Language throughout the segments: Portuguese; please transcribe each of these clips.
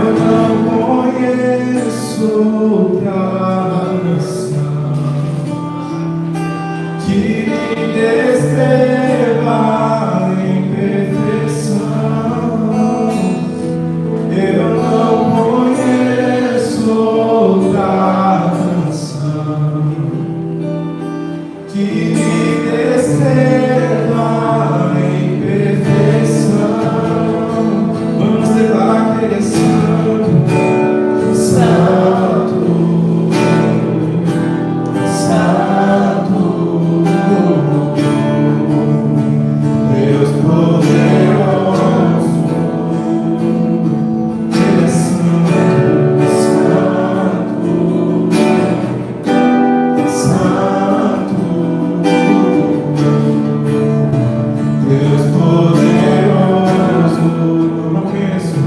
poderoso, eu não conheço.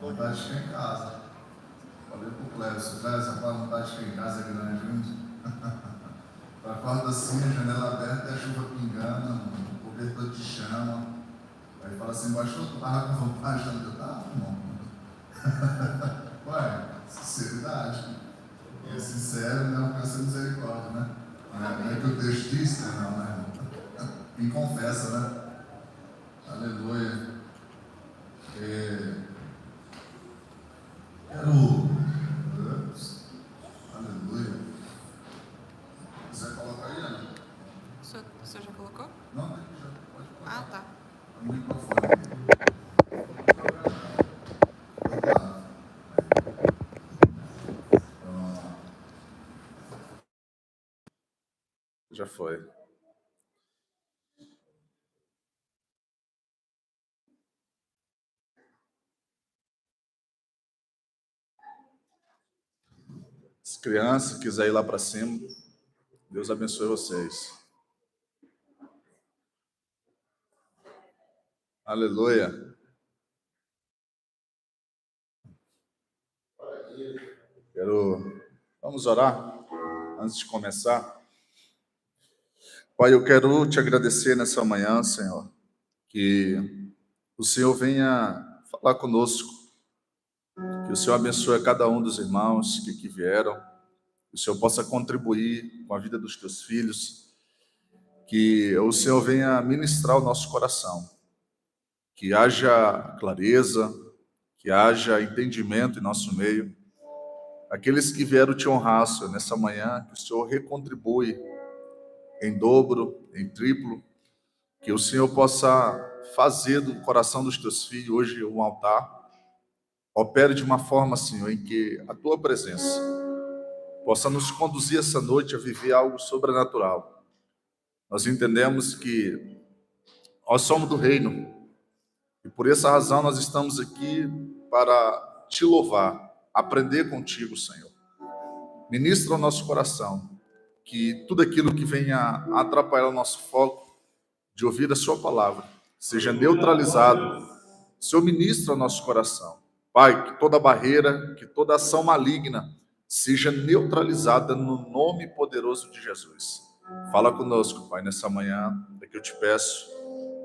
Vontade de ficar em casa. Falei pro Clécio, Clécio, a vontade de ficar em casa é grande, viu? Acorda assim, a janela aberta e a chuva pingando, o cobertor te chama. Aí fala assim, pastor, tu tava com vontade de andar? Não. Ué, sinceridade. E é sincero, não alcança misericórdia, né? Não é que o texto diz, né? Não, né? Quem confessa, né? Aleluia. Aleluia. Você coloca aí, Ana? O senhor já colocou? Não, aqui já pode colocar. Ah, tá. No microfone. Já foi. Se criança quiser ir lá para cima, Deus abençoe vocês. Aleluia. Vamos orar antes de começar. Pai, eu quero te agradecer nessa manhã, Senhor, que o Senhor venha falar conosco, que o Senhor abençoe cada um dos irmãos que aqui vieram, que o Senhor possa contribuir com a vida dos teus filhos, que o Senhor venha ministrar o nosso coração, que haja clareza, que haja entendimento em nosso meio. Aqueles que vieram te honrar, Senhor, nessa manhã, que o Senhor recontribui em dobro, em triplo, que o Senhor possa fazer do coração dos teus filhos hoje um altar. Opere de uma forma, Senhor, em que a tua presença possa nos conduzir essa noite a viver algo sobrenatural. Nós entendemos que nós somos do reino e por essa razão nós estamos aqui para te louvar, aprender contigo, Senhor. Ministra o nosso coração, que tudo aquilo que venha atrapalhar o nosso foco de ouvir a sua palavra seja neutralizado. Senhor, ministra o nosso coração. Pai, que toda barreira, que toda ação maligna seja neutralizada no nome poderoso de Jesus. Fala conosco, Pai, nessa manhã, é que eu te peço,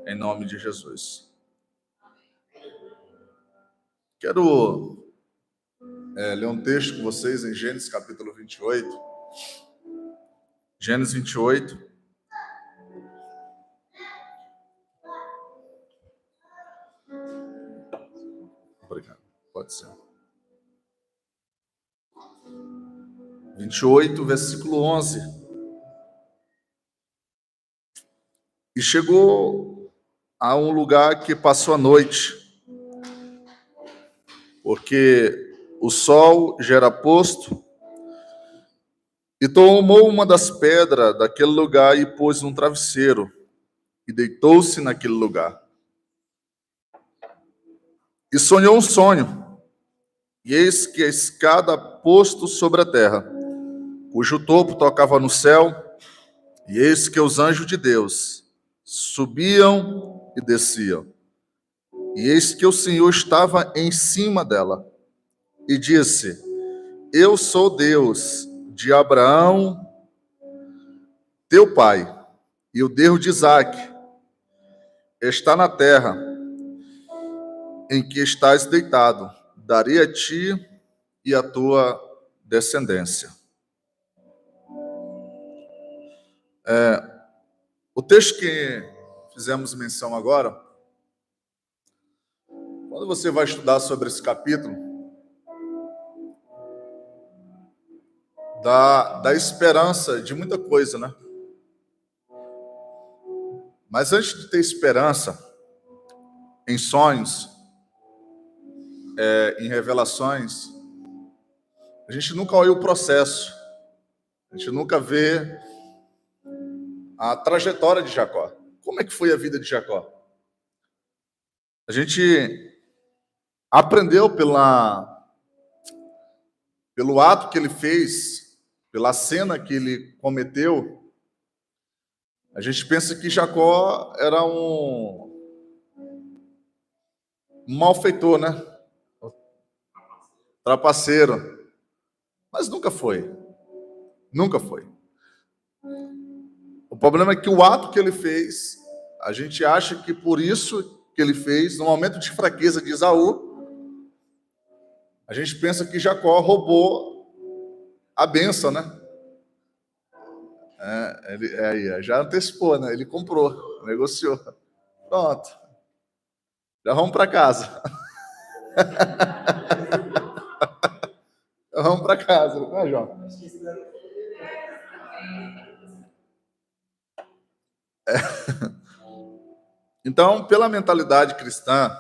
em nome de Jesus. Quero ler um texto com vocês em Gênesis capítulo 28. Gênesis 28. Obrigado. Pode ser. 28, versículo 11. E chegou a um lugar que passou a noite, porque o sol já era posto, e tomou uma das pedras daquele lugar e pôs um travesseiro, e deitou-se naquele lugar. E sonhou um sonho, e eis que a escada posto sobre a terra, cujo topo tocava no céu, e eis que os anjos de Deus subiam e desciam. E eis que o Senhor estava em cima dela, e disse: Eu sou Deus de Abraão, teu pai, e o Deus de Isaque. Está na terra em que estás deitado, darei a ti e a tua descendência. O texto que fizemos menção agora, quando você vai estudar sobre esse capítulo, dá esperança de muita coisa, né? Mas antes de ter esperança em sonhos, em revelações, a gente nunca olha o processo, a gente nunca vê a trajetória de Jacó. Como é que foi a vida de Jacó? A gente aprendeu pelo ato que ele fez, pela cena que ele cometeu. A gente pensa que Jacó era um malfeitor, né? trapaceiro. Mas nunca foi. Nunca foi. O problema é que o ato que ele fez, a gente acha que por isso que ele fez, no momento de fraqueza de Esaú, a gente pensa que Jacó roubou a bênção, né? Ele já antecipou, né? Ele comprou, negociou. Pronto. Já vamos para casa. Já vamos para casa, não é, João? Então, pela mentalidade cristã,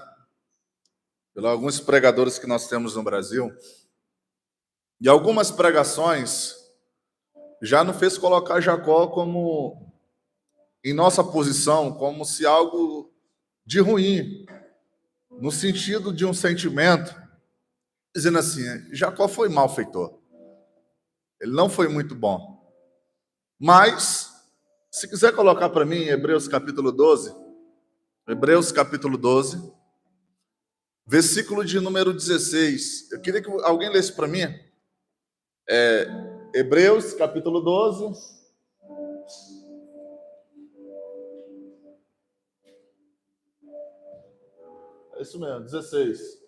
pelos alguns pregadores que nós temos no Brasil, e algumas pregações já nos fez colocar Jacó como, em nossa posição, como se algo de ruim, no sentido de um sentimento, dizendo assim, Jacó foi malfeitor. Ele não foi muito bom. Mas, se quiser colocar para mim, Hebreus capítulo 12, versículo de número 16. Eu queria que alguém lesse para mim. Hebreus capítulo 12. É isso mesmo, 16.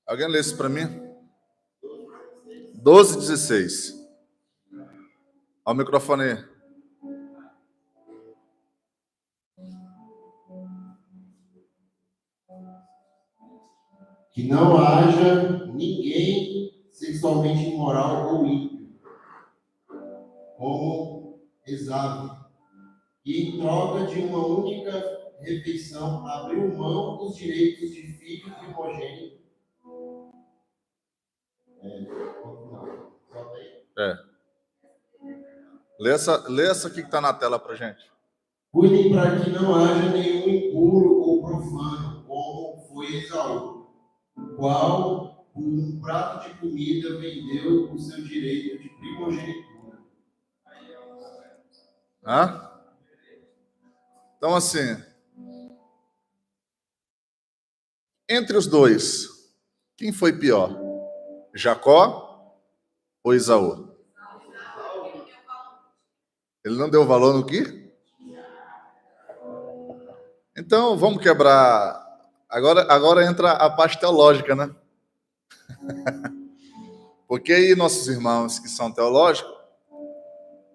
Alguém lê isso para mim? 12, 16. Ao microfone aí. Que não haja ninguém sexualmente imoral ou ímpio, como Esaú, que em troca de uma única refeição abriu mão dos direitos de filho primogênito. Lê essa aqui que está na tela para gente. Cuidem para que não haja nenhum impuro ou profano, como foi Esaú, o qual, por um prato de comida, vendeu o seu direito de primogenitura. Então, assim, entre os dois, quem foi pior? Jacó ou Esaú? Ele não deu valor no quê? Então, vamos quebrar. Agora entra a parte teológica, né? Porque aí nossos irmãos que são teológicos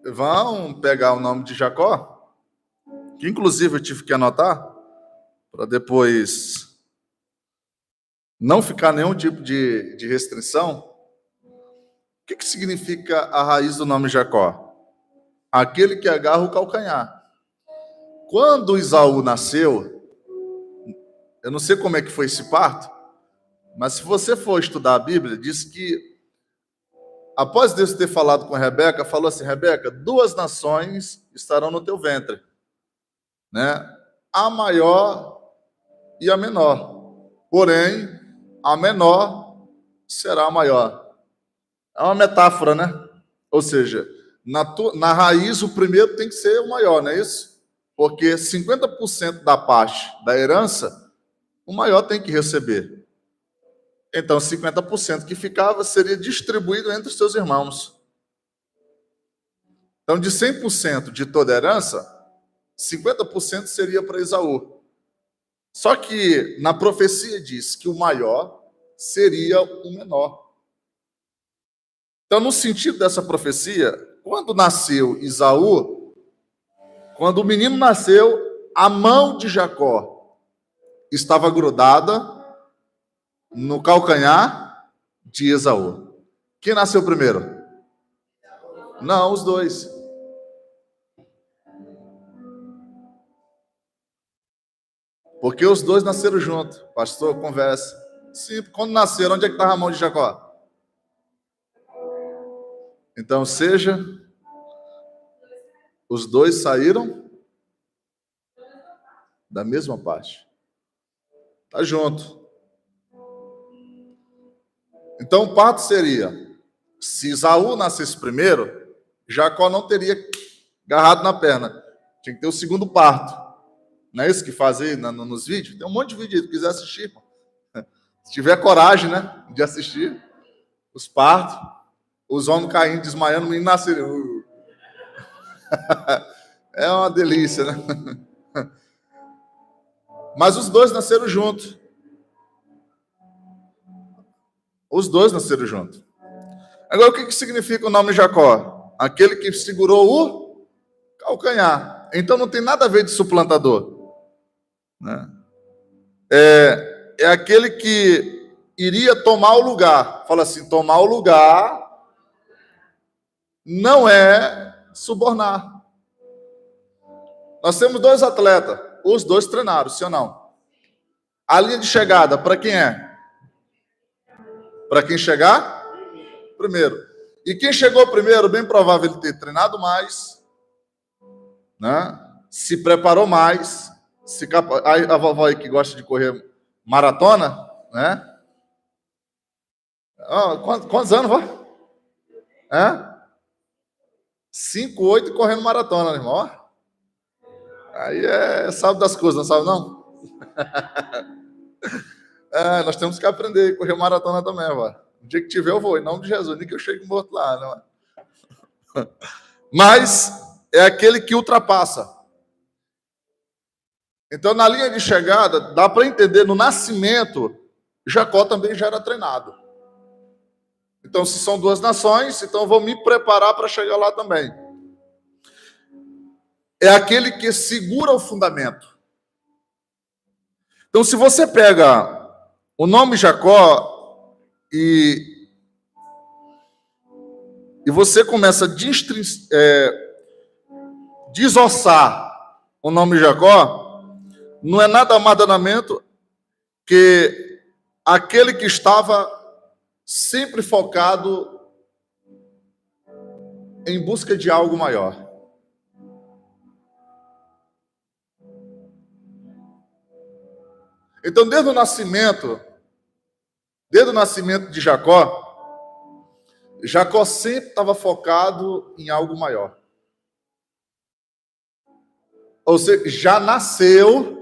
vão pegar o nome de Jacó, que inclusive eu tive que anotar, para depois não ficar nenhum tipo de restrição. O que significa a raiz do nome Jacó? Aquele que agarra o calcanhar. Quando Esaú nasceu, eu não sei como é que foi esse parto, mas se você for estudar a Bíblia, diz que após Deus ter falado com Rebeca, falou assim, Rebeca, 2 nações estarão no teu ventre, né? A maior e a menor. Porém, a menor será a maior. É uma metáfora, né? Ou seja, na raiz o primeiro tem que ser o maior, não é isso? Porque 50% da parte da herança, o maior tem que receber. Então, 50% que ficava seria distribuído entre os seus irmãos. Então, de 100% de toda a herança, 50% seria para Esaú. Só que na profecia diz que o maior seria o menor. Então, no sentido dessa profecia, quando nasceu Esaú, quando o menino nasceu, a mão de Jacó estava grudada no calcanhar de Esaú. Quem nasceu primeiro? Não, os dois. Porque os dois nasceram juntos. Pastor, conversa. Sim, quando nasceram, onde é que estava a mão de Jacó? Então, os dois saíram da mesma parte. Está junto. Então, o parto seria, se Esaú nascesse primeiro, Jacó não teria agarrado na perna. Tinha que ter o segundo parto. Não é isso que faz aí nos vídeos? Tem um monte de vídeo aí, se quiser assistir, irmão. Se tiver coragem, né, de assistir. Os partos, os homens caindo, desmaiando, o menino nascendo. É uma delícia, né? Mas os dois nasceram juntos. Os dois nasceram juntos. Agora, o que significa o nome Jacó? Aquele que segurou o calcanhar. Então, não tem nada a ver de suplantador. Né? É aquele que iria tomar o lugar. Fala assim, tomar o lugar não é subornar. Nós temos dois atletas. Os dois treinaram, sim ou não? A linha de chegada, para quem é? Para quem chegar? Primeiro. E quem chegou primeiro, bem provável ele ter treinado mais, né? Se preparou mais. A vovó aí que gosta de correr maratona, né? Quantos anos, vó? 5, 8 correndo maratona, irmão. Aí sabe das coisas, não sabe não? Nós temos que aprender a correr maratona também, vó. No dia que tiver eu vou, em nome de Jesus, nem que eu chegue morto lá, não é? Mas é aquele que ultrapassa. Então, na linha de chegada, dá para entender, no nascimento, Jacó também já era treinado. Então, se são duas nações, então eu vou me preparar para chegar lá também. É aquele que segura o fundamento. Então, se você pega o nome Jacó e você começa a desossar o nome Jacó, não é nada mais nada menos que aquele que estava sempre focado em busca de algo maior. Então, desde o nascimento de Jacó, Jacó sempre estava focado em algo maior. Ou seja, já nasceu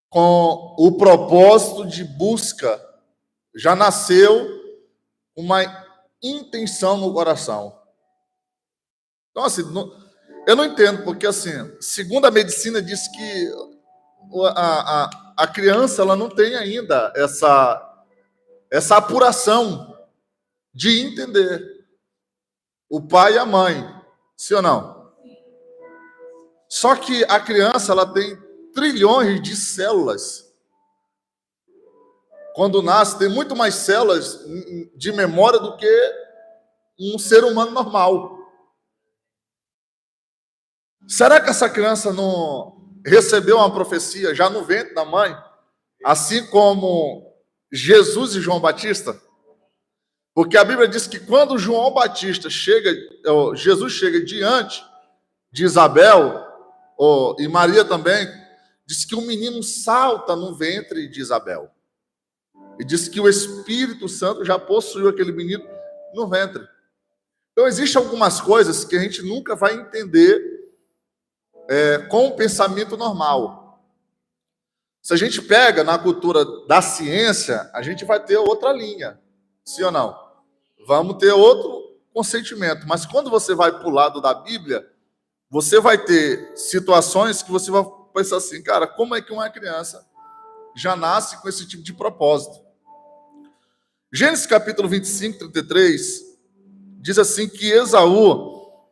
com o propósito de busca, já nasceu uma intenção no coração. Então, assim, eu não entendo, porque, assim, segundo a medicina, diz que a criança ela não tem ainda essa apuração de entender o pai e a mãe, sim ou não? Só que a criança ela tem trilhões de células. Quando nasce, tem muito mais células de memória do que um ser humano normal. Será que essa criança não recebeu uma profecia já no ventre da mãe, assim como Jesus e João Batista? Porque a Bíblia diz que quando João Batista Jesus chega diante de Isabel, e Maria também, diz que um menino salta no ventre de Isabel. E diz que o Espírito Santo já possuiu aquele menino no ventre. Então, existem algumas coisas que a gente nunca vai entender com o pensamento normal. Se a gente pega na cultura da ciência, a gente vai ter outra linha, sim ou não? Vamos ter outro consentimento. Mas quando você vai para o lado da Bíblia, você vai ter situações que você vai pensar assim, cara, como é que uma criança já nasce com esse tipo de propósito? Gênesis capítulo 25, 33, diz assim que Esaú,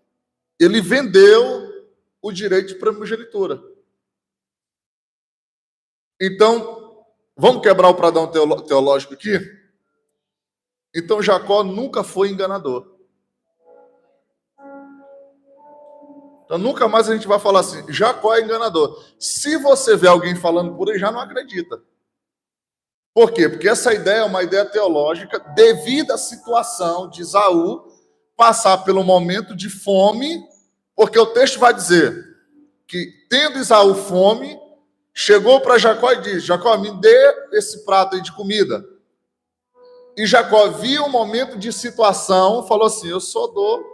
ele vendeu o direito de primogenitura. Então, vamos quebrar o pradão teológico aqui? Então, Jacó nunca foi enganador. Então, nunca mais a gente vai falar assim, Jacó é enganador. Se você vê alguém falando por aí, já não acredita. Por quê? Porque essa ideia é uma ideia teológica devido à situação de Esaú passar pelo momento de fome, porque o texto vai dizer que, tendo Esaú fome, chegou para Jacó e disse, Jacó, me dê esse prato aí de comida. E Jacó viu um momento de situação, falou assim, eu só dou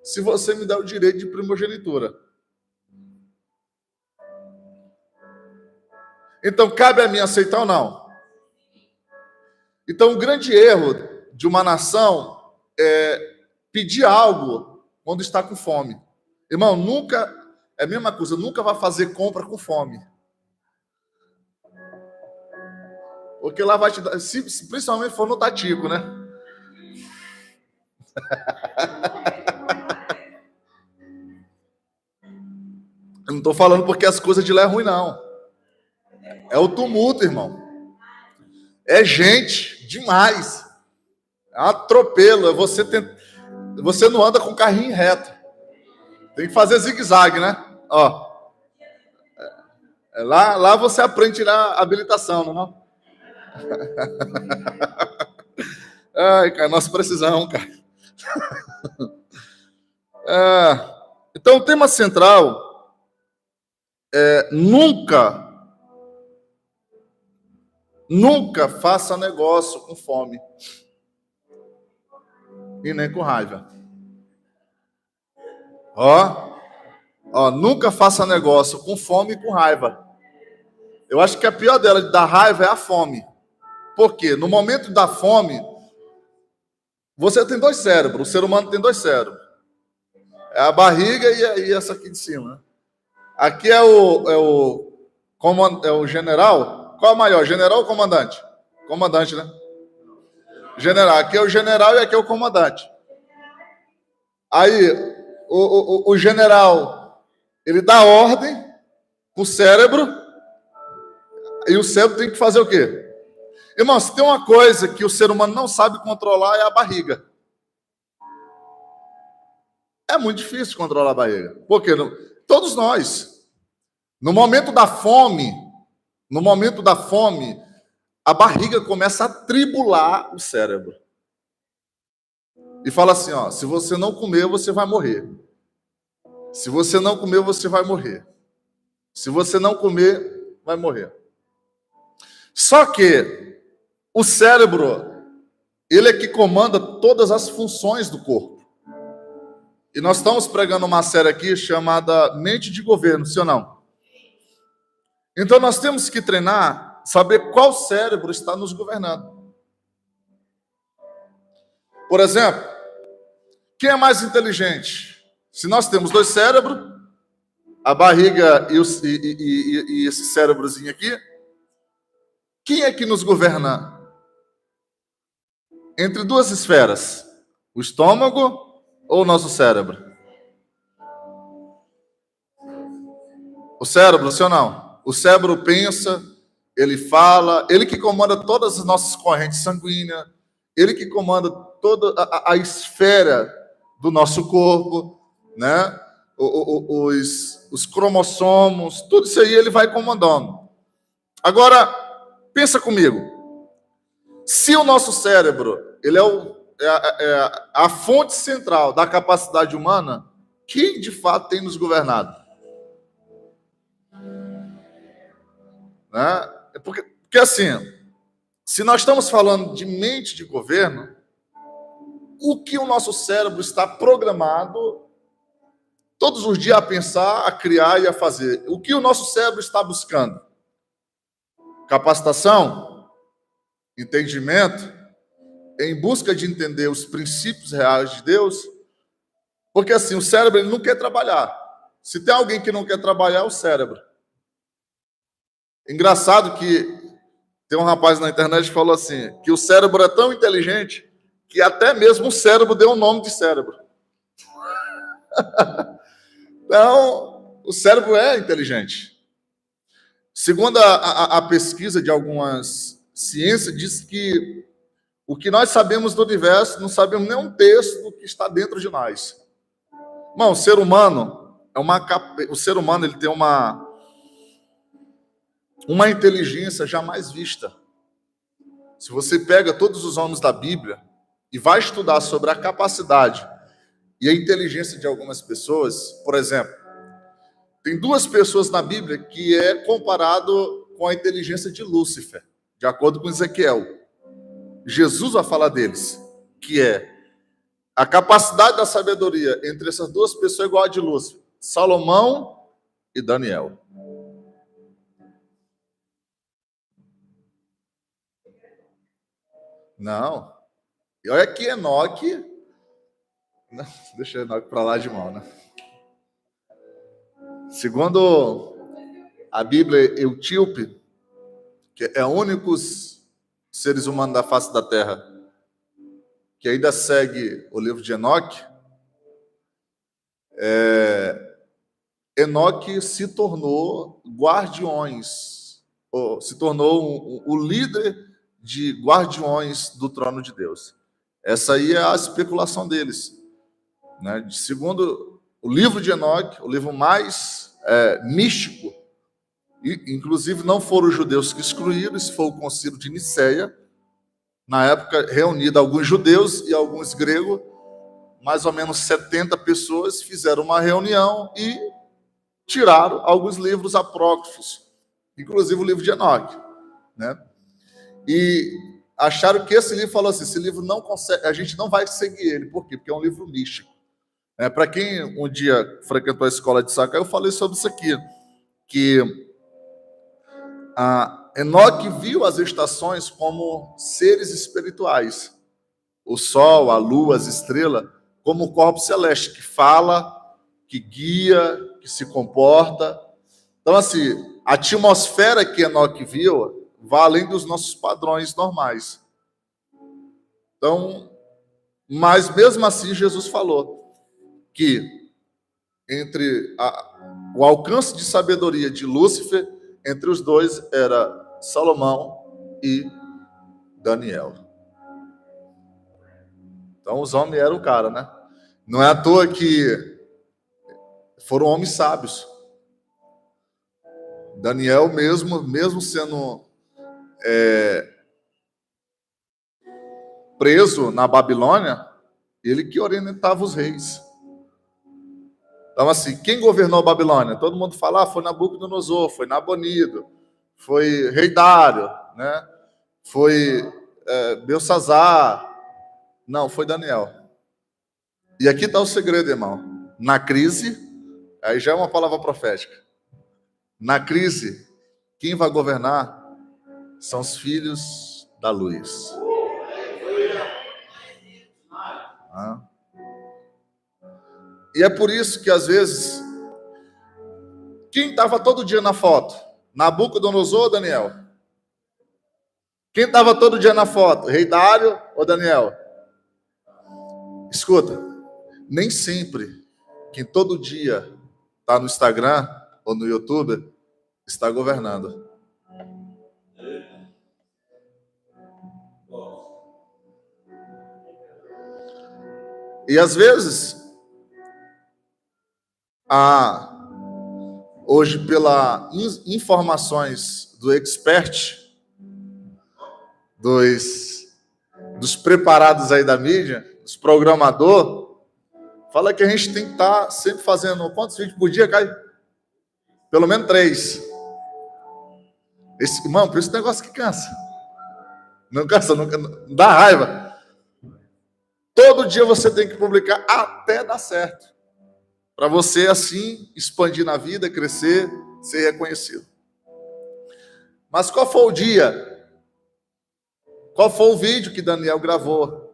se você me der o direito de primogenitura. Então, cabe a mim aceitar ou não? Então, o grande erro de uma nação é pedir algo quando está com fome. Irmão, nunca, é a mesma coisa, nunca vai fazer compra com fome. Porque lá vai te dar, se principalmente for no Tatico, né? Eu não estou falando porque as coisas de lá é ruim, não. É o tumulto, irmão. É gente demais. É um atropelo. Você não anda com carrinho reto. Tem que fazer zigue-zague, né? Ó. Lá você aprende a tirar a habilitação, não é? Ai, cara, nós precisamos, cara. Então, o tema central é nunca faça negócio com fome e nem com raiva. Nunca faça negócio com fome e com raiva. Eu acho que a pior dela da raiva é a fome. Por quê? No momento da fome, você tem dois cérebros. O ser humano tem dois cérebros. É a barriga e essa aqui de cima. Né? Aqui é o general. Qual é o maior? General ou comandante? Comandante, né? General. Aqui é o general e aqui é o comandante. Aí, o general, ele dá ordem para o cérebro e o cérebro tem que fazer o quê? Irmão, se tem uma coisa que o ser humano não sabe controlar é a barriga. É muito difícil controlar a barriga. Por quê? Todos nós. No momento da fome, a barriga começa a tribular o cérebro. E fala assim, ó, se você não comer, você vai morrer. Se você não comer, você vai morrer. Se você não comer, vai morrer. Só que o cérebro, ele é que comanda todas as funções do corpo. E nós estamos pregando uma série aqui chamada Mente de Governo, sim ou não? Então nós temos que treinar, saber qual cérebro está nos governando. Por exemplo, quem é mais inteligente? Se nós temos dois cérebros, a barriga e esse cérebrozinho aqui, quem é que nos governa? Entre duas esferas, o estômago ou o nosso cérebro? O cérebro, sim ou não? O cérebro pensa, ele fala, ele que comanda todas as nossas correntes sanguíneas, ele que comanda toda a esfera do nosso corpo, né? Os cromossomos, tudo isso aí ele vai comandando. Agora, pensa comigo. Se o nosso cérebro ele é a fonte central da capacidade humana, quem de fato tem nos governado? Né? Porque assim, se nós estamos falando de mente de governo, o que o nosso cérebro está programado todos os dias a pensar, a criar e a fazer? O que o nosso cérebro está buscando? Capacitação? Entendimento? Em busca de entender os princípios reais de Deus? Porque assim, o cérebro ele não quer trabalhar. Se tem alguém que não quer trabalhar, é o cérebro. Engraçado que tem um rapaz na internet que falou assim, que o cérebro é tão inteligente que até mesmo o cérebro deu o nome de cérebro. Então, o cérebro é inteligente. Segundo a pesquisa de algumas ciências, diz que o que nós sabemos do universo, não sabemos nem um terço do que está dentro de nós. Irmão, o ser humano ele tem uma inteligência jamais vista. Se você pega todos os homens da Bíblia e vai estudar sobre a capacidade e a inteligência de algumas pessoas, por exemplo, tem duas pessoas na Bíblia que é comparado com a inteligência de Lúcifer, de acordo com Ezequiel. Jesus vai falar deles, que é a capacidade da sabedoria entre essas duas pessoas é igual a de Lúcifer, Salomão e Daniel. Não. E olha que Enoque... Não, deixa Enoque para lá de mão, né? Segundo a Bíblia Eutíope, que é o único seres humanos da face da Terra que ainda segue o livro de Enoque, Enoque se tornou guardiões, ou se tornou o líder de guardiões do trono de Deus. Essa aí é a especulação deles, né? Segundo o livro de Enoque, o livro mais místico, e, inclusive não foram os judeus que excluíram, isso foi o concílio de Nicéia, na época reunido alguns judeus e alguns gregos, mais ou menos 70 pessoas fizeram uma reunião e tiraram alguns livros apócrifos, inclusive o livro de Enoque, né? E acharam que esse livro, falou assim, esse livro não consegue, a gente não vai seguir ele. Por quê? Porque é um livro místico. Para quem um dia frequentou a escola de Sakai, eu falei sobre isso aqui, que Enoque viu as estações como seres espirituais. O sol, a lua, as estrelas, como o corpo celeste, que fala, que guia, que se comporta. Então, assim, a atmosfera que Enoque viu vai além dos nossos padrões normais. Então, mas mesmo assim, Jesus falou que entre o alcance de sabedoria de Lúcifer, entre os dois era Salomão e Daniel. Então, os homens eram o cara, né? Não é à toa que foram homens sábios. Daniel, mesmo sendo preso na Babilônia, ele que orientava os reis. Então, assim, quem governou a Babilônia? Todo mundo fala, foi Nabucodonosor, foi Nabonido, foi Rei Dário, né? Foi Belsazar. Não, foi Daniel. E aqui está o segredo, irmão. Na crise, aí já é uma palavra profética. Na crise, quem vai governar são os filhos da luz. E é por isso que, às vezes, quem estava todo dia na foto? Nabucodonosor ou Daniel? Quem estava todo dia na foto? Rei Dário ou Daniel? Escuta, nem sempre quem todo dia está no Instagram ou no YouTube está governando. E às vezes, hoje, pelas informações do expert, dos preparados aí da mídia, dos programadores, fala que a gente tem que estar sempre fazendo quantos vídeos por dia, Caio? Pelo menos 3. Irmão, por esse negócio que cansa. Não cansa, não dá raiva. Todo dia você tem que publicar até dar certo. Para você, assim, expandir na vida, crescer, ser reconhecido. Mas qual foi o dia? Qual foi o vídeo que Daniel gravou?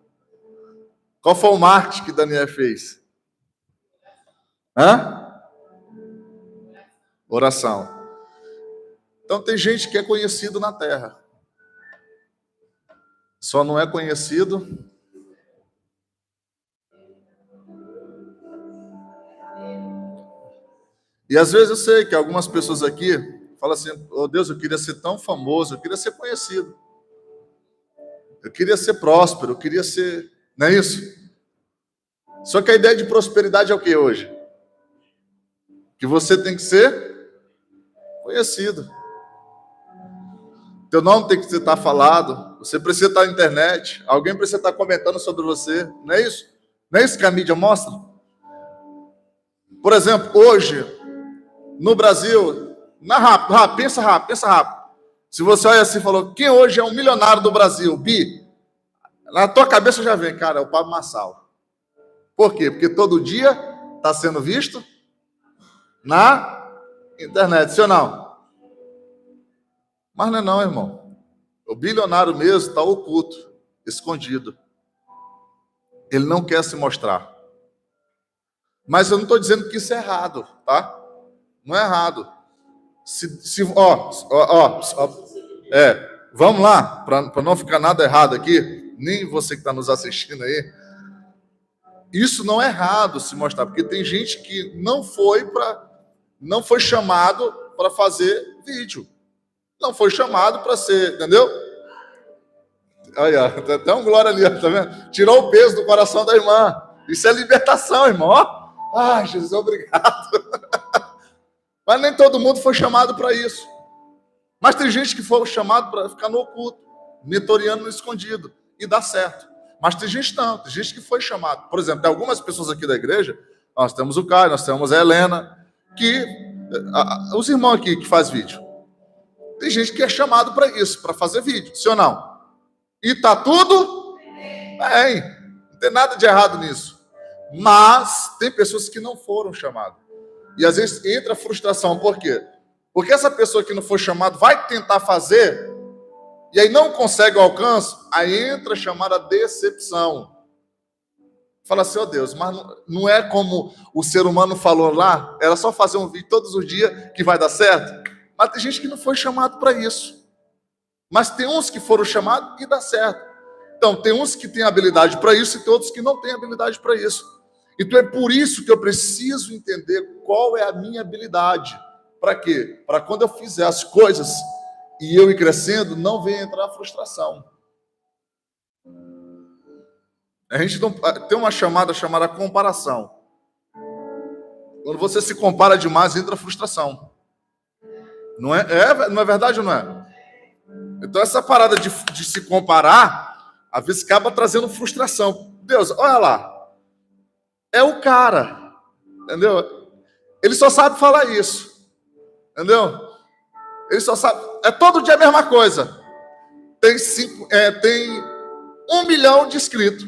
Qual foi o marketing que Daniel fez? Oração. Então tem gente que é conhecido na terra. Só não é conhecido e às vezes eu sei que algumas pessoas aqui falam assim, oh Deus, eu queria ser tão famoso, eu queria ser conhecido. Eu queria ser próspero, eu queria ser... Não é isso? Só que a ideia de prosperidade é o que hoje? Que você tem que ser conhecido. Teu nome tem que estar falado, você precisa estar na internet, alguém precisa estar comentando sobre você. Não é isso? Não é isso que a mídia mostra? Por exemplo, hoje, no Brasil, pensa rápido. Se você olha assim e falou, quem hoje é um milionário do Brasil? Bi, na tua cabeça já vem, cara, é o Pablo Marçal. Por quê? Porque todo dia está sendo visto na internet, sim ou não? Mas não é não, irmão. O bilionário mesmo está oculto. escondido. Ele não quer se mostrar. Mas eu não estou dizendo que isso é errado, tá? Não é errado. Vamos lá, para não ficar nada errado aqui, nem você que está nos assistindo aí. Isso não é errado se mostrar, porque tem gente que não foi chamado para fazer vídeo. Não foi chamado para ser, entendeu? Aí, ó, tem até um glória ali, ó, tá vendo? Tirou o peso do coração da irmã. Isso é libertação, irmão. Ó. Ai, Jesus, obrigado. Mas nem todo mundo foi chamado para isso. Mas tem gente que foi chamado para ficar no oculto, mentoreando no escondido, e dá certo. Mas tem gente não, tem gente que foi chamado. Por exemplo, tem algumas pessoas aqui da igreja, nós temos o Caio, nós temos a Helena, os irmãos aqui que fazem vídeo. Tem gente que é chamado para isso, para fazer vídeo, sim ou não? E tá tudo bem, não tem nada de errado nisso. Mas tem pessoas que não foram chamadas. E às vezes entra a frustração, por quê? Porque essa pessoa que não foi chamada vai tentar fazer, e aí não consegue o alcance, aí entra a chamada decepção. Fala assim, ó Deus, mas não é como o ser humano falou lá, era só fazer um vídeo todos os dias que vai dar certo? Mas tem gente que não foi chamado para isso. Mas tem uns que foram chamados e dá certo. Então, tem uns que têm habilidade para isso e tem outros que não têm habilidade para isso. Então, é por isso que eu preciso entender qual é a minha habilidade. Para quê? Para quando eu fizer as coisas e eu ir crescendo, não venha entrar a frustração. A gente não, tem uma chamada comparação. Quando você se compara demais, entra a frustração. Não é verdade ou não é? Então, essa parada de se comparar, às vezes acaba trazendo frustração. Deus, olha lá. É o cara. Entendeu? Ele só sabe falar isso. Entendeu? Ele só sabe. É todo dia a mesma coisa. Tem 1 milhão de inscritos.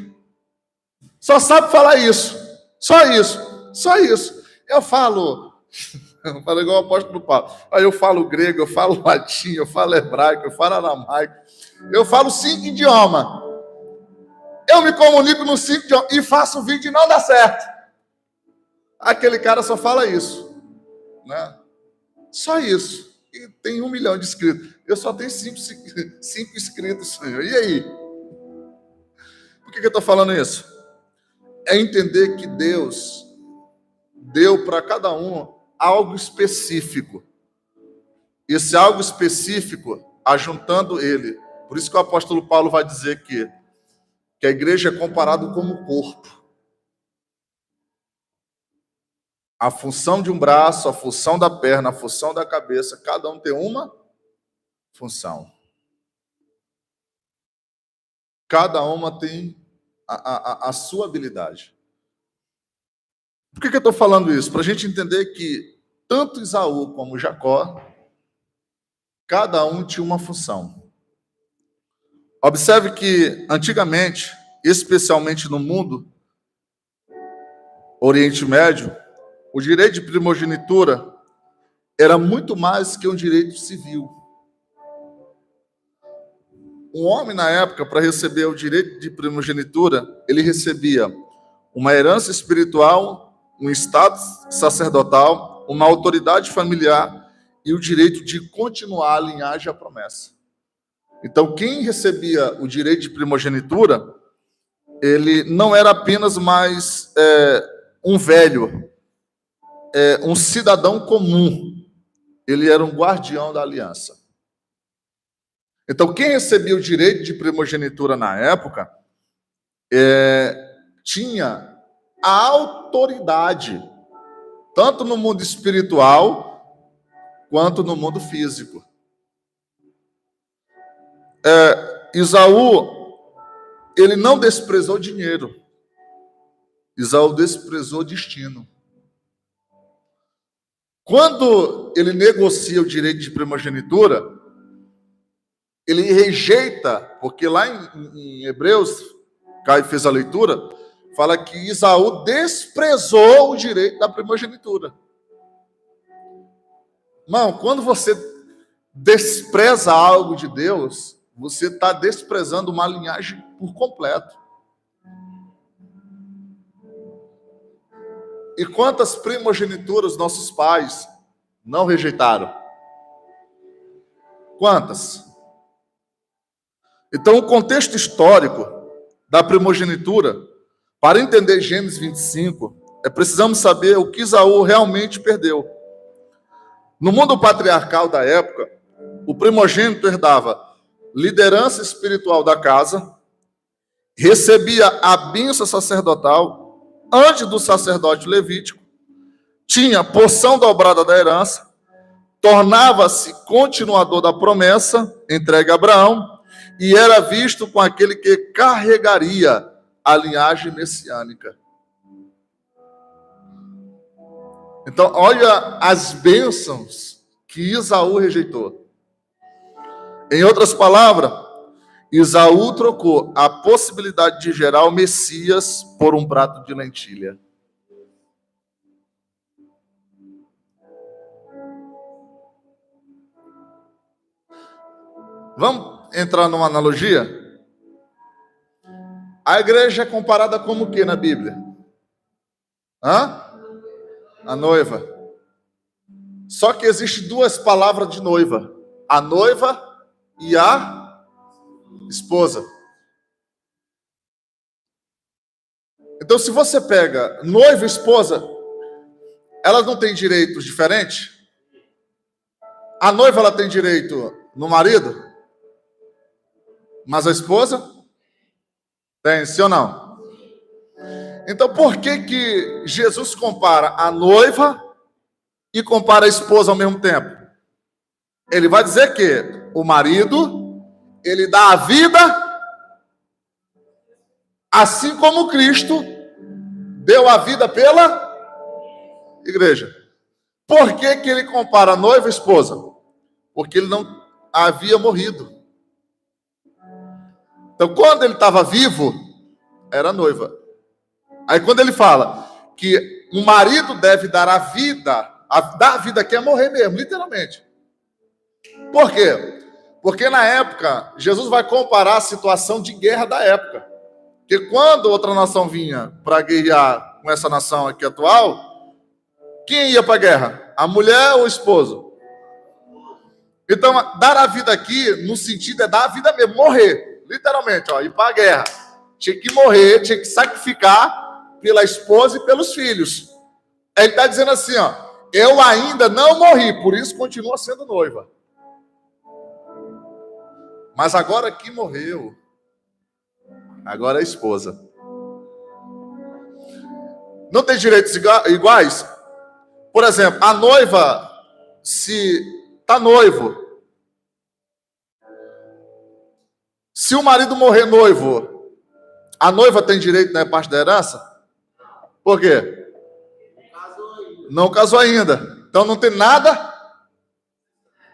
Só sabe falar isso. Só isso. Só isso. Eu falo igual o apóstolo Paulo. Aí eu falo grego, eu falo latim, eu falo hebraico, eu falo aramaico. Eu falo 5 idiomas. Eu me comunico nos 5 idiomas e faço um vídeo e não dá certo. Aquele cara só fala isso. Né? Só isso. E tem 1 milhão de inscritos. Eu só tenho 5 inscritos, Senhor. E aí? Por que eu estou falando isso? É entender que Deus deu para cada um algo específico. Esse algo específico, ajuntando ele. Por isso que o apóstolo Paulo vai dizer que a igreja é comparada como corpo. A função de um braço, a função da perna, a função da cabeça, cada um tem uma função. Cada uma tem a sua habilidade. Por que eu estou falando isso? Para a gente entender que tanto Esaú como Jacó, cada um tinha uma função. Observe que, antigamente, especialmente no mundo Oriente Médio, o direito de primogenitura era muito mais que um direito civil. Um homem, na época, para receber o direito de primogenitura, ele recebia uma herança espiritual, um status sacerdotal, uma autoridade familiar e o direito de continuar a linhagem e a promessa. Então, quem recebia o direito de primogenitura, ele não era apenas mais um velho, um cidadão comum. Ele era um guardião da aliança. Então, quem recebia o direito de primogenitura na época tinha a autoridade, tanto no mundo espiritual quanto no mundo físico. Esaú, ele não desprezou dinheiro. Esaú desprezou destino. Quando ele negocia o direito de primogenitura, ele rejeita, porque lá em Hebreus, Caio fez a leitura, fala que Esaú desprezou o direito da primogenitura. Irmão, quando você despreza algo de Deus, você está desprezando uma linhagem por completo. E quantas primogenituras nossos pais não rejeitaram? Quantas? Então, o contexto histórico da primogenitura, para entender Gênesis 25, precisamos saber o que Esaú realmente perdeu. No mundo patriarcal da época, o primogênito herdava liderança espiritual da casa, recebia a bênção sacerdotal antes do sacerdote levítico, tinha porção dobrada da herança, tornava-se continuador da promessa entregue a Abraão e era visto com aquele que carregaria a linhagem messiânica. Então, olha as bênçãos que Esaú rejeitou. Em outras palavras, Esaú trocou a possibilidade de gerar o Messias por um prato de lentilha. Vamos entrar numa analogia? A igreja é comparada como o que na Bíblia? A noiva. Só que existe duas palavras de noiva: a noiva e a esposa. Então, se você pega noiva e esposa, elas não têm direitos diferentes? A noiva, ela tem direito no marido? Mas a esposa tem, sim ou não? Então, por que Jesus compara a noiva e compara a esposa ao mesmo tempo? Ele vai dizer que o marido, ele dá a vida, assim como Cristo deu a vida pela igreja. Por que ele compara a noiva e a esposa? Porque ele não havia morrido. Então, quando ele estava vivo, era noiva. Aí, quando ele fala que um marido deve dar a vida aqui é morrer mesmo, literalmente. Por quê? Porque na época, Jesus vai comparar a situação de guerra da época. Porque quando outra nação vinha para guerrear com essa nação aqui atual, quem ia para a guerra? A mulher ou o esposo? Então, dar a vida aqui, no sentido, é dar a vida mesmo, morrer. Literalmente, ir para a guerra. Tinha que morrer, tinha que sacrificar pela esposa e pelos filhos. Ele está dizendo assim, eu ainda não morri, por isso continua sendo noiva. Mas agora que morreu, agora é esposa. Não tem direitos iguais? Por exemplo, a noiva, se está noivo, se o marido morrer noivo, a noiva tem direito na parte da herança? Por quê? Não casou ainda. Então não tem nada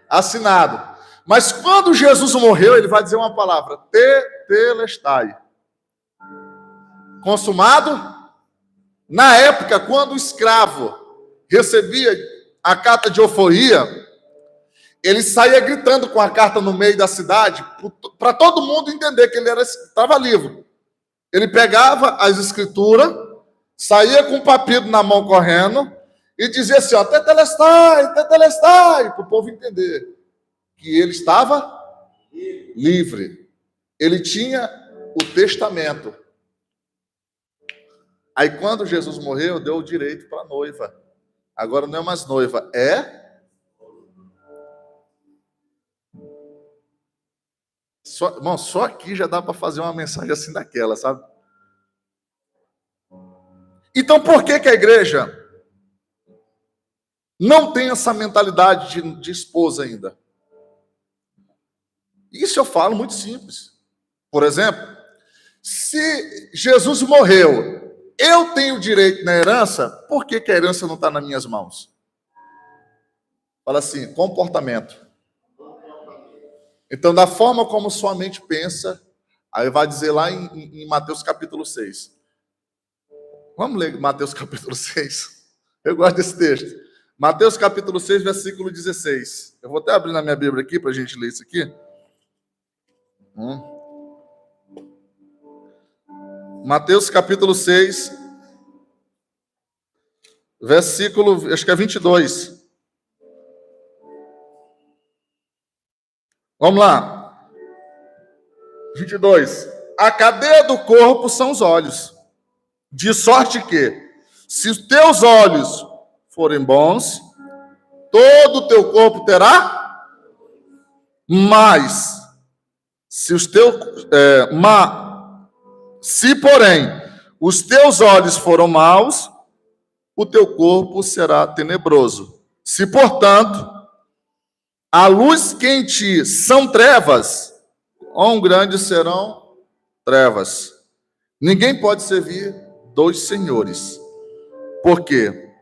assinado. Mas quando Jesus morreu, ele vai dizer uma palavra: tetelestai. Consumado. Na época, quando o escravo recebia a carta de alforria, ele saía gritando com a carta no meio da cidade, para todo mundo entender que ele estava livre. Ele pegava as escrituras, saía com o papiro na mão correndo, e dizia assim, tetelestai, tetelestai, para o povo entender que ele estava livre. Ele tinha o testamento. Aí quando Jesus morreu, deu o direito para a noiva. Agora não é mais noiva, é... Só aqui já dá para fazer uma mensagem assim daquela, sabe? Então por que a igreja não tem essa mentalidade de esposa ainda? Isso eu falo muito simples. Por exemplo, se Jesus morreu, eu tenho direito na herança, por que a herança não está nas minhas mãos? Fala assim, comportamento. Então, da forma como sua mente pensa, aí vai dizer lá em Mateus capítulo 6. Vamos ler Mateus capítulo 6. Eu gosto desse texto. Mateus capítulo 6, versículo 16. Eu vou até abrir na minha Bíblia aqui para a gente ler isso aqui. Mateus capítulo 6, versículo, acho que é 22. Vamos lá. 22. A cadeia do corpo são os olhos. De sorte que, se os teus olhos forem bons, todo o teu corpo terá. Mas, se porém os teus olhos foram maus, o teu corpo será tenebroso. Se, portanto, a luz que em ti são trevas, quão grandes serão trevas. Ninguém pode servir dois senhores, porque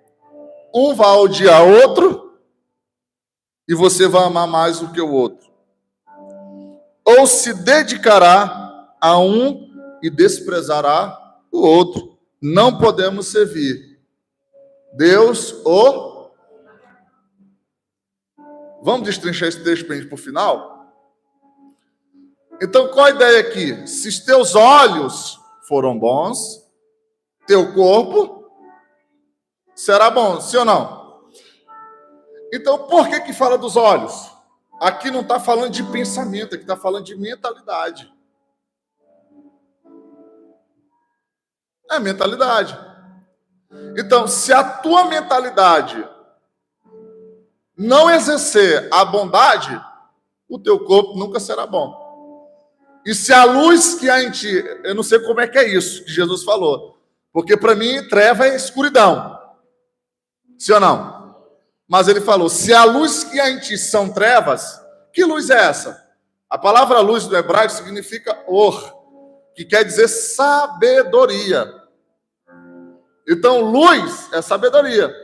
um vai odiar outro e você vai amar mais do que o outro. Ou se dedicará a um e desprezará o outro. Não podemos servir Deus ou... Vamos destrinchar esse texto para o final? Então, qual a ideia aqui? Se os teus olhos foram bons, teu corpo será bom, sim ou não? Então, por que fala dos olhos? Aqui não está falando de pensamento, aqui está falando de mentalidade. É mentalidade. Então, se a tua mentalidade não exercer a bondade, o teu corpo nunca será bom. E se a luz que há em ti, eu não sei como é que é isso que Jesus falou, porque para mim treva é escuridão. Sim ou não? Mas ele falou, se a luz que há em ti são trevas, que luz é essa? A palavra luz do hebraico significa or, que quer dizer sabedoria. Então, luz é sabedoria.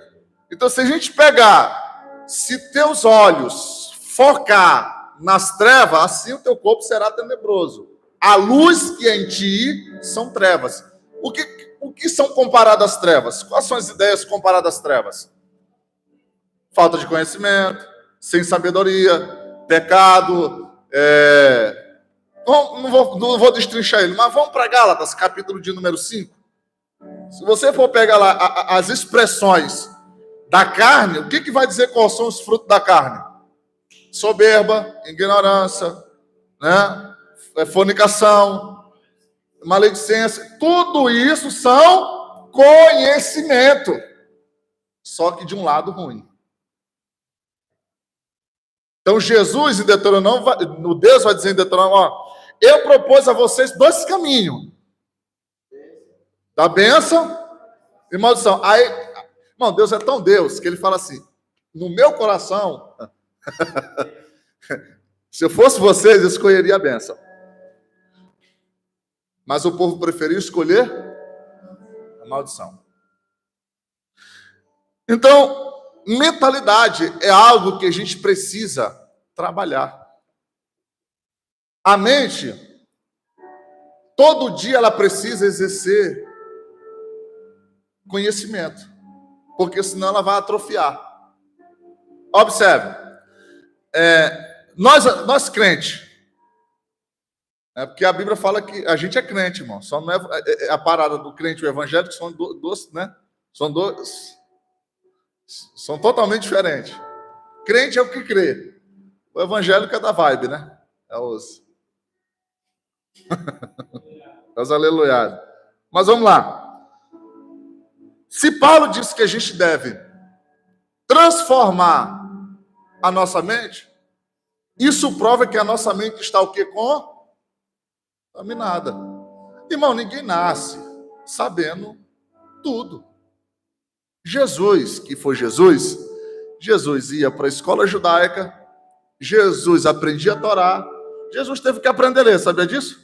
Então, se a gente pegar, se teus olhos focar nas trevas, assim o teu corpo será tenebroso. A luz que é em ti são trevas. O que são comparadas às trevas? Quais são as ideias comparadas às trevas? Falta de conhecimento, sem sabedoria, pecado. Não vou destrinchar ele, mas vamos para Gálatas, capítulo de número 5. Se você for pegar lá as expressões da carne, o que vai dizer quais são os frutos da carne? Soberba, ignorância, né? Fornicação, maledicência, tudo isso são conhecimento, só que de um lado ruim. Então Jesus em Deuteronômio, Deus vai dizer em Deuteronômio, eu propus a vocês dois caminhos, da bênção e maldição. Aí, irmão, Deus é tão Deus que ele fala assim, no meu coração, se eu fosse vocês, eu escolheria a bênção. Mas o povo preferiu escolher a maldição. Então, mentalidade é algo que a gente precisa trabalhar. A mente, todo dia ela precisa exercer conhecimento, porque senão ela vai atrofiar. Observe, nós crentes, porque a Bíblia fala que a gente é crente, irmão, só não é a parada do crente e o evangélico são dois, né? São totalmente diferentes. Crente é o que crê. O evangélico é da vibe, né? É os aleluiados. Mas vamos lá. Se Paulo disse que a gente deve transformar a nossa mente, isso prova que a nossa mente está o quê? Contaminada. Irmão, ninguém nasce sabendo tudo. Jesus, que foi Jesus ia para a escola judaica, Jesus aprendia a Torá, Jesus teve que aprender a ler, sabia disso?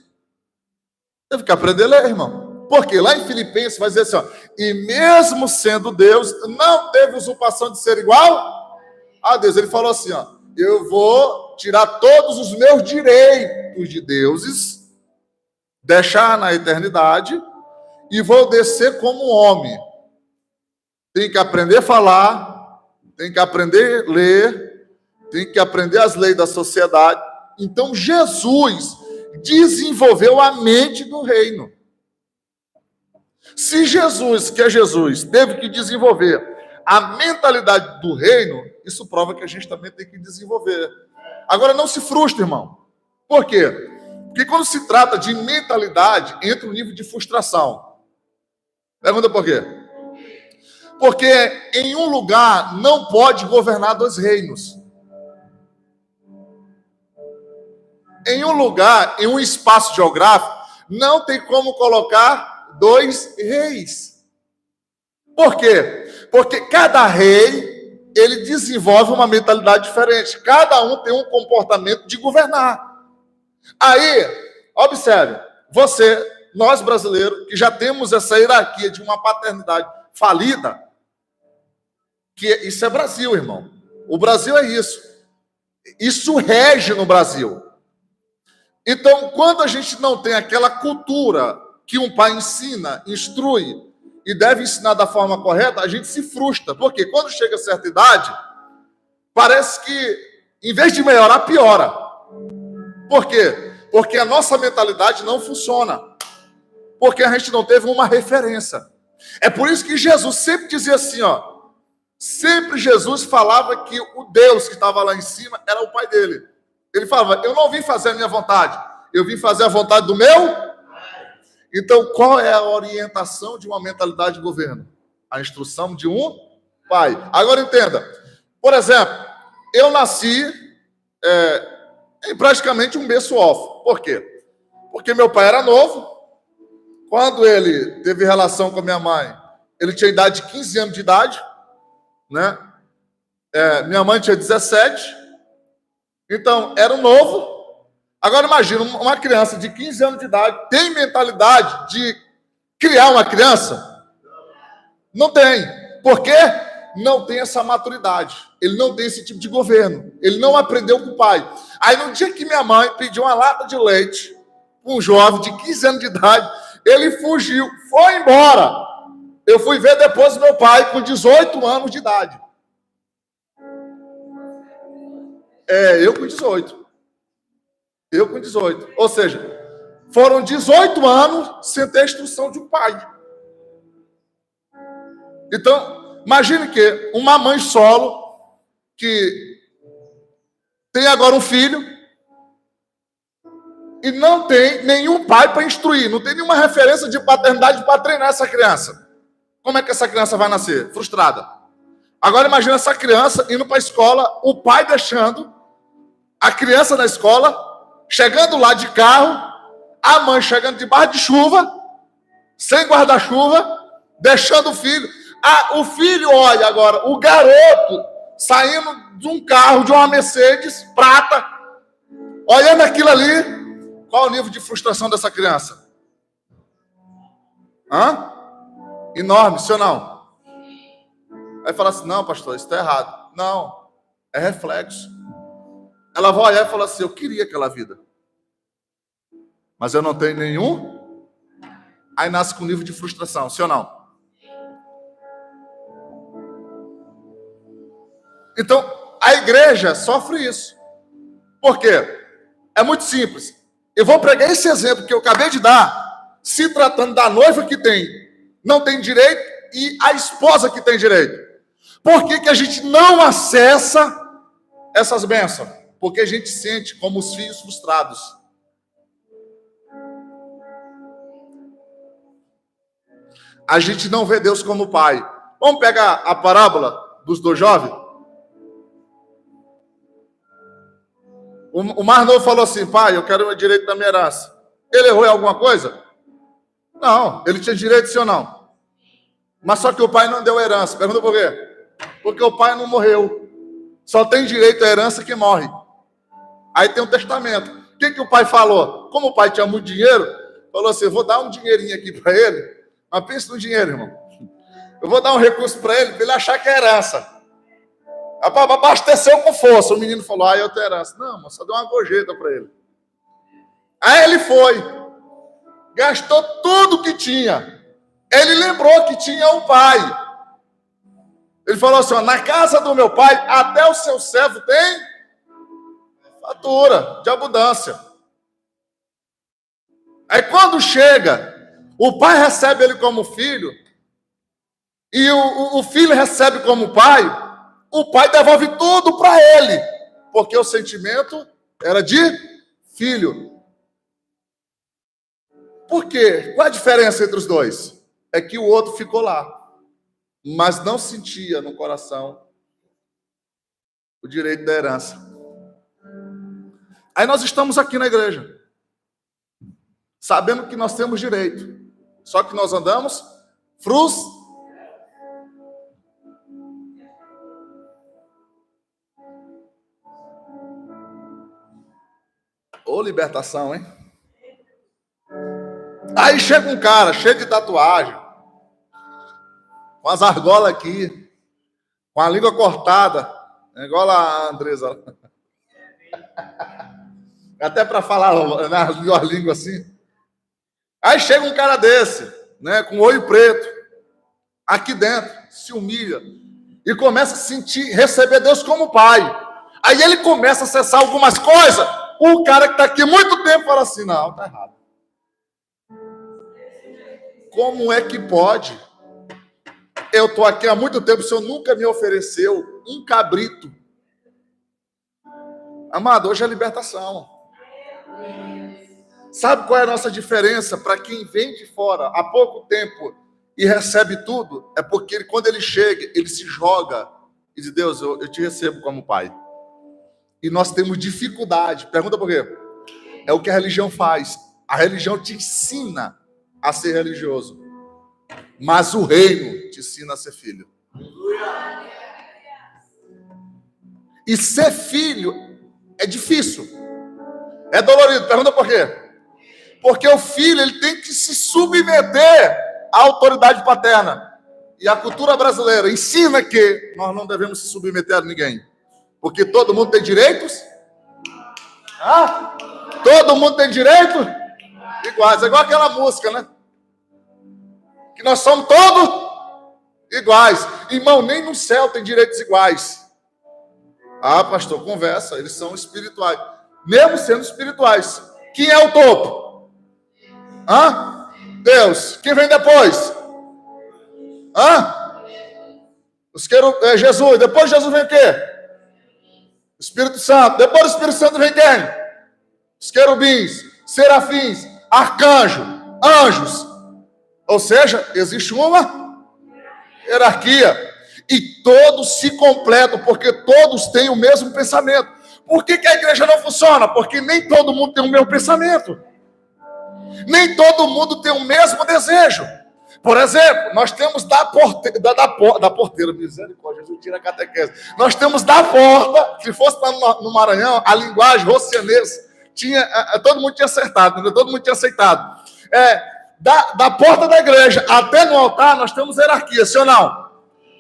Teve que aprender a ler, irmão. Porque lá em Filipenses vai dizer assim, e mesmo sendo Deus, não teve usurpação de ser igual a Deus. Ele falou assim, eu vou tirar todos os meus direitos de deuses, deixar na eternidade, e vou descer como homem. Tem que aprender a falar, tem que aprender a ler, tem que aprender as leis da sociedade. Então, Jesus desenvolveu a mente do reino. Se Jesus, que é Jesus, teve que desenvolver a mentalidade do reino, isso prova que a gente também tem que desenvolver. Agora, não se frustre, irmão. Por quê? Porque quando se trata de mentalidade, entra um nível de frustração. Pergunta por quê? Porque em um lugar não pode governar dois reinos. Em um lugar, em um espaço geográfico, não tem como colocar dois reis. Por quê? Porque cada rei, ele desenvolve uma mentalidade diferente. Cada um tem um comportamento de governar. Aí, observe, nós brasileiros, que já temos essa hierarquia de uma paternidade falida, que isso é Brasil, irmão. O Brasil é isso. Isso rege no Brasil. Então, quando a gente não tem aquela cultura que um pai ensina, instrui e deve ensinar da forma correta, a gente se frustra. Porque quando chega a certa idade, parece que, em vez de melhorar, piora. Por quê? Porque a nossa mentalidade não funciona. Porque a gente não teve uma referência. É por isso que Jesus sempre dizia assim, ó. Sempre Jesus falava que o Deus que estava lá em cima era o pai dele. Ele falava, eu não vim fazer a minha vontade, eu vim fazer a vontade do meu. Então, qual é a orientação de uma mentalidade de governo? A instrução de um pai. Agora entenda. Por exemplo, eu nasci em praticamente um berço órfão. Por quê? Porque meu pai era novo. Quando ele teve relação com a minha mãe, ele tinha idade de 15 anos de idade, né? Minha mãe tinha 17. Então, era um novo. Agora, imagina, uma criança de 15 anos de idade tem mentalidade de criar uma criança? Não tem. Por quê? Não tem essa maturidade. Ele não tem esse tipo de governo. Ele não aprendeu com o pai. Aí, no dia que minha mãe pediu uma lata de leite para um jovem de 15 anos de idade, ele fugiu, foi embora. Eu fui ver depois meu pai com 18 anos de idade. Eu com 18. Eu com 18. Ou seja, foram 18 anos sem ter a instrução de um pai. Então, imagine que uma mãe solo que tem agora um filho e não tem nenhum pai para instruir, não tem nenhuma referência de paternidade para treinar essa criança. Como é que essa criança vai nascer? Frustrada. Agora imagine essa criança indo para a escola, o pai deixando a criança na escola, chegando lá de carro, a mãe chegando debaixo de chuva, sem guarda-chuva, deixando o filho. O filho, olha agora, o garoto saindo de um carro, de uma Mercedes prata, olhando aquilo ali, qual o nível de frustração dessa criança? Enorme, sim ou não? Aí fala assim, não, pastor, isso está errado. Não, é reflexo. Ela vai olhar e falar assim, eu queria aquela vida. Mas eu não tenho nenhum. Aí nasce com nível de frustração, sim ou não? Então, a igreja sofre isso. Por quê? É muito simples. Eu vou pregar esse exemplo que eu acabei de dar, se tratando da noiva que não tem direito e a esposa que tem direito. Por que a gente não acessa essas bênçãos? Porque a gente sente como os filhos frustrados. A gente não vê Deus como pai. Vamos pegar a parábola dos dois jovens? O mais novo falou assim, pai, eu quero o direito da minha herança. Ele errou em alguma coisa? Não, ele tinha direito, sim ou não? Mas só que o pai não deu herança. Pergunta por quê? Porque o pai não morreu. Só tem direito à herança quem morre. Aí tem um testamento. O que o pai falou? Como o pai tinha muito dinheiro, falou assim, eu vou dar um dinheirinho aqui para ele. Mas pensa no dinheiro, irmão. Eu vou dar um recurso para ele achar que é herança. Abasteceu com força. O menino falou, eu tenho herança. Não, mas só deu uma gorjeta para ele. Aí ele foi. Gastou tudo que tinha. Ele lembrou que tinha um pai. Ele falou assim, na casa do meu pai, até o seu servo tem fatura de abundância. Aí quando chega, o pai recebe ele como filho, e o filho recebe como pai, o pai devolve tudo para ele, porque o sentimento era de filho. Por quê? Qual a diferença entre os dois? É que o outro ficou lá, mas não sentia no coração o direito da herança. Aí nós estamos aqui na igreja, sabendo que nós temos direito, só que nós andamos frustrados. Ô, libertação, hein? Aí chega um cara cheio de tatuagem, com as argolas aqui, com a língua cortada, igual a Andresa. Até para falar na língua assim. Aí chega um cara desse, né, com olho preto, aqui dentro, se humilha e começa a sentir, receber Deus como pai. Aí ele começa a acessar algumas coisas. O cara que está aqui há muito tempo fala assim: não, está errado. Como é que pode? Eu estou aqui há muito tempo, o Senhor nunca me ofereceu um cabrito. Amado, hoje é libertação. Sabe qual é a nossa diferença para quem vem de fora há pouco tempo e recebe tudo? É porque quando ele chega, ele se joga e diz: Deus, eu te recebo como pai. E nós temos dificuldade. Pergunta por quê? É o que a religião faz. A religião te ensina a ser religioso, mas o reino te ensina a ser filho. E ser filho é difícil, é dolorido. Pergunta por quê? Porque o filho ele tem que se submeter à autoridade paterna. E a cultura brasileira ensina que nós não devemos se submeter a ninguém, porque todo mundo tem direitos. Todo mundo tem direitos iguais. É igual aquela música, né? Que nós somos todos iguais. Irmão, nem no céu tem direitos iguais. Pastor, conversa. Eles são espirituais. Mesmo sendo espirituais. Quem é o topo? Deus. Quem vem depois? Jesus. Depois de Jesus vem o quê? Espírito Santo. Depois do Espírito Santo vem quem? Os querubins, serafins, arcanjo, anjos. Ou seja, existe uma hierarquia. E todos se completam, porque todos têm o mesmo pensamento. Por que a igreja não funciona? Porque nem todo mundo tem o mesmo pensamento. Nem todo mundo tem o mesmo desejo. Por exemplo, nós temos da porteira, misericórdia, Jesus tira a catequese. Nós temos da porta, se fosse lá no Maranhão, a linguagem rocianense, todo mundo tinha acertado, né? Todo mundo tinha aceitado. Da porta da igreja até no altar, nós temos hierarquia, sim ou não?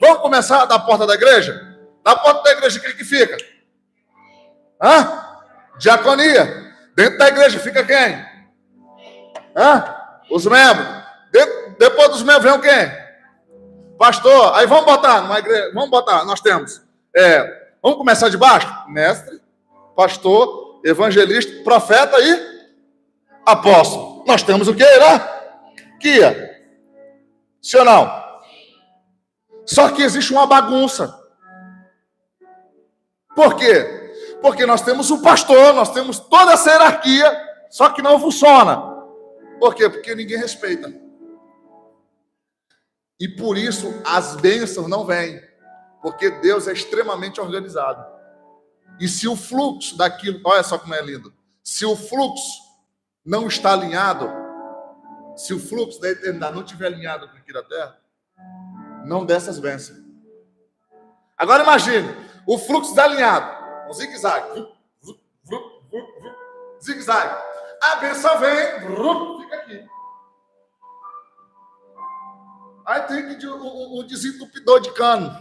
Vamos começar da porta da igreja? Da porta da igreja, quem que fica? Diaconia. Dentro da igreja fica quem? Os membros. Depois dos membros vem quem? Pastor. Aí vamos botar numa igreja, nós temos. Vamos começar de baixo? Mestre, pastor, evangelista, profeta e apóstolo. Nós temos o quê? Hierarquia. Sim ou não? Só que existe uma bagunça. Por quê? Porque nós temos o pastor, nós temos toda essa hierarquia, só que não funciona. Por quê? Porque ninguém respeita. E por isso as bênçãos não vêm. Porque Deus é extremamente organizado. E se o fluxo daquilo, olha só como é lindo. Se o fluxo não está alinhado, se o fluxo da eternidade não estiver alinhado com aqui da terra, não desce as bênçãos. Agora imagine, o fluxo desalinhado, um zigue-zague. Zigue-zague. A bênção vem, fica aqui. Aí tem que um desentupidor de cano.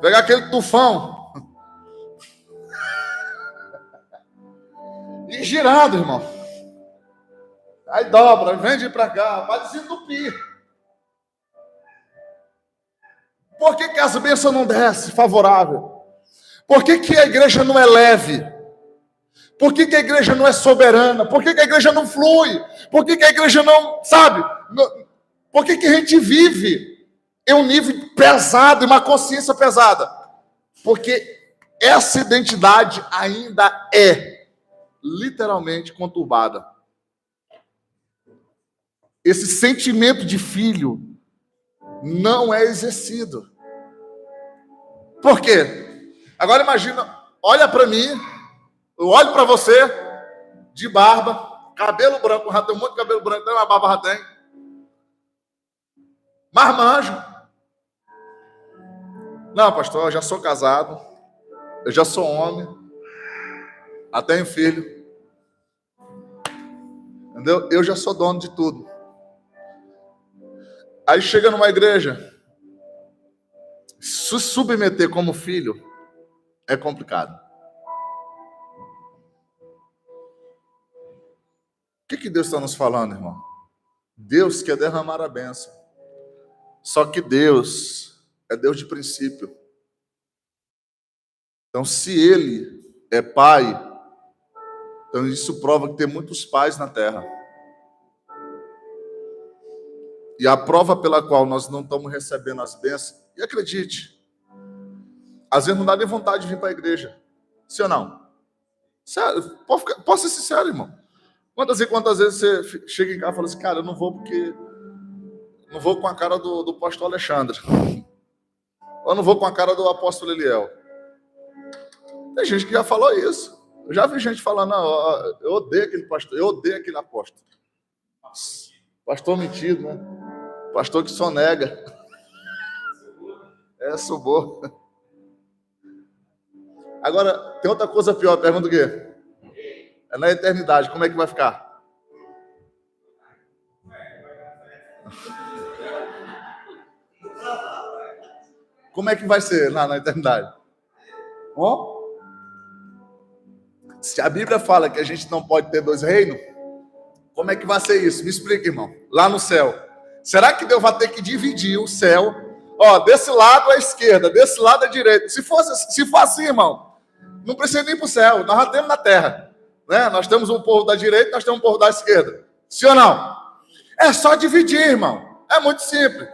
Pegar aquele tufão. E girando, irmão. Aí dobra, vende para cá, para desentupir. Por que as bênçãos não descem favorável? Por que a igreja não é leve? Por que a igreja não é soberana? Por que a igreja não flui? Por que a igreja não, sabe? Por que a gente vive em um nível pesado, uma consciência pesada? Porque essa identidade ainda é literalmente conturbada. Esse sentimento de filho não é exercido. Por quê? Agora imagina, olha para mim, eu olho para você, de barba, cabelo branco, já tem um monte de cabelo branco, tem uma barba, já tem. Marmanjo. Não, pastor, eu já sou casado, eu já sou homem, até tenho filho. Entendeu? Eu já sou dono de tudo. Aí chega numa igreja, se submeter como filho é complicado. O que Deus está nos falando, irmão? Deus quer derramar a bênção. Só que Deus é Deus de princípio. Então, se Ele é Pai, então isso prova que tem muitos pais na terra. E a prova pela qual nós não estamos recebendo as bênçãos, e acredite, às vezes não dá nem vontade de vir para a igreja. Sim ou não? Sério, posso ser sincero, irmão. Quantas vezes você chega em casa e fala assim, cara, eu não vou porque não vou com a cara do pastor Alexandre. Ou não vou com a cara do apóstolo Eliel. Tem gente que já falou isso. Eu já vi gente falando, não, eu odeio aquele pastor, eu odeio aquele apóstolo. Pastor mentido, né? Pastor que sonega. É, suborno. Agora, tem outra coisa pior, pergunta o quê? É na eternidade, como é que vai ficar? Como é que vai ser lá na eternidade? Bom, se a Bíblia fala que a gente não pode ter dois reinos, como é que vai ser isso? Me explica, irmão. Lá no céu. Será que Deus vai ter que dividir o céu? Ó, desse lado à esquerda, desse lado à direita. Se for assim, irmão, não precisa nem ir para o céu. Nós já temos na terra. Né? Nós temos um povo da direita, nós temos um povo da esquerda. Sim ou não? É só dividir, irmão. É muito simples.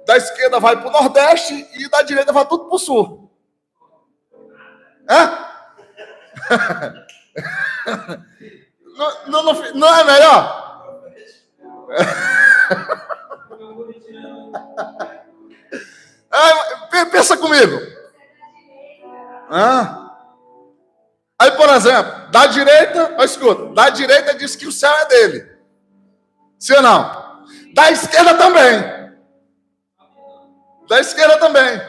Da esquerda vai para o Nordeste e da direita vai tudo para o Sul. Não é melhor? Pensa comigo. Aí, por exemplo, da direita, escuta, da direita diz que o céu é dele. Sim ou não? Da esquerda também. Da esquerda também.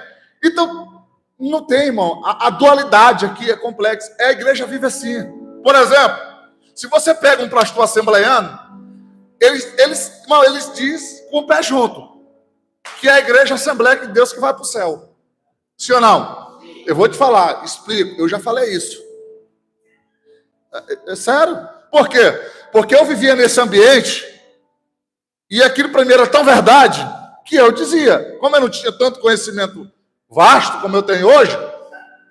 Então, não tem, irmão. A dualidade aqui é complexa. A igreja vive assim. Por exemplo, se você pega um pastor assembleiano, eles dizem com o pé junto que é a igreja Assembleia de Deus que vai para o céu. Sim ou não? Eu vou te falar, explico. Eu já falei isso. É sério? Por quê? Porque eu vivia nesse ambiente e aquilo para mim era tão verdade que eu dizia, como eu não tinha tanto conhecimento vasto como eu tenho hoje,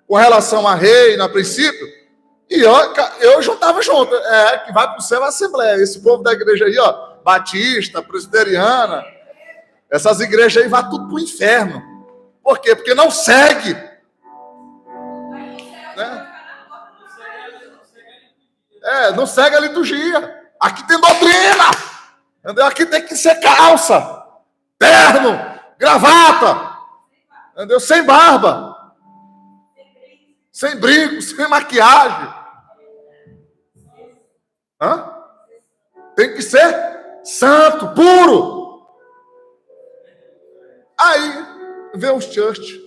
com relação a reino, a princípio, e eu juntava junto, que vai para o céu a Assembleia, esse povo da igreja aí, ó, batista, presbiteriana, essas igrejas aí vai tudo para o inferno. Por quê? Porque não segue. Né? Não segue a liturgia. Aqui tem doutrina. Entendeu? Aqui tem que ser calça, terno, gravata. Entendeu? Sem barba. Sem brinco, sem maquiagem. Tem que ser santo, puro. Aí, vê os church.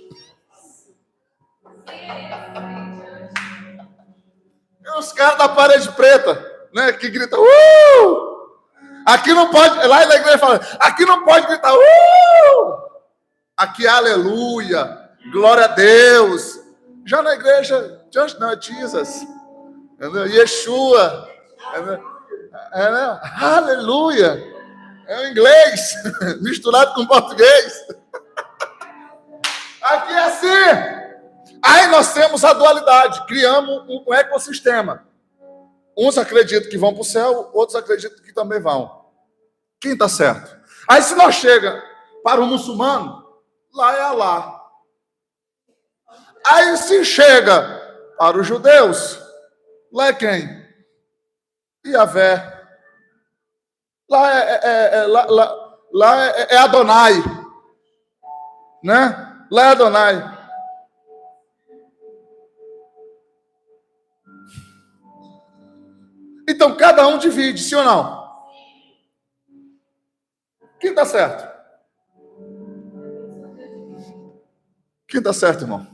E os caras da parede preta, né, que gritam, aqui não pode, lá na igreja fala, aqui não pode gritar, aqui aleluia, glória a Deus. Já na igreja, just não, Jesus, entendeu? Yeshua, entendeu? Aleluia, é o inglês, misturado com português. Aqui é assim. Aí nós temos a dualidade, criamos um ecossistema. uns acreditam que vão para o céu, outros acreditam que também vão. Quem está certo? Aí se nós chega para o muçulmano, lá é Alá. Aí se chega para os judeus, lá é quem? Yahvé. Lá é Adonai. Né? Lá é Adonai. Então cada um divide, sim ou não? Quem está certo? Quem está certo, irmão?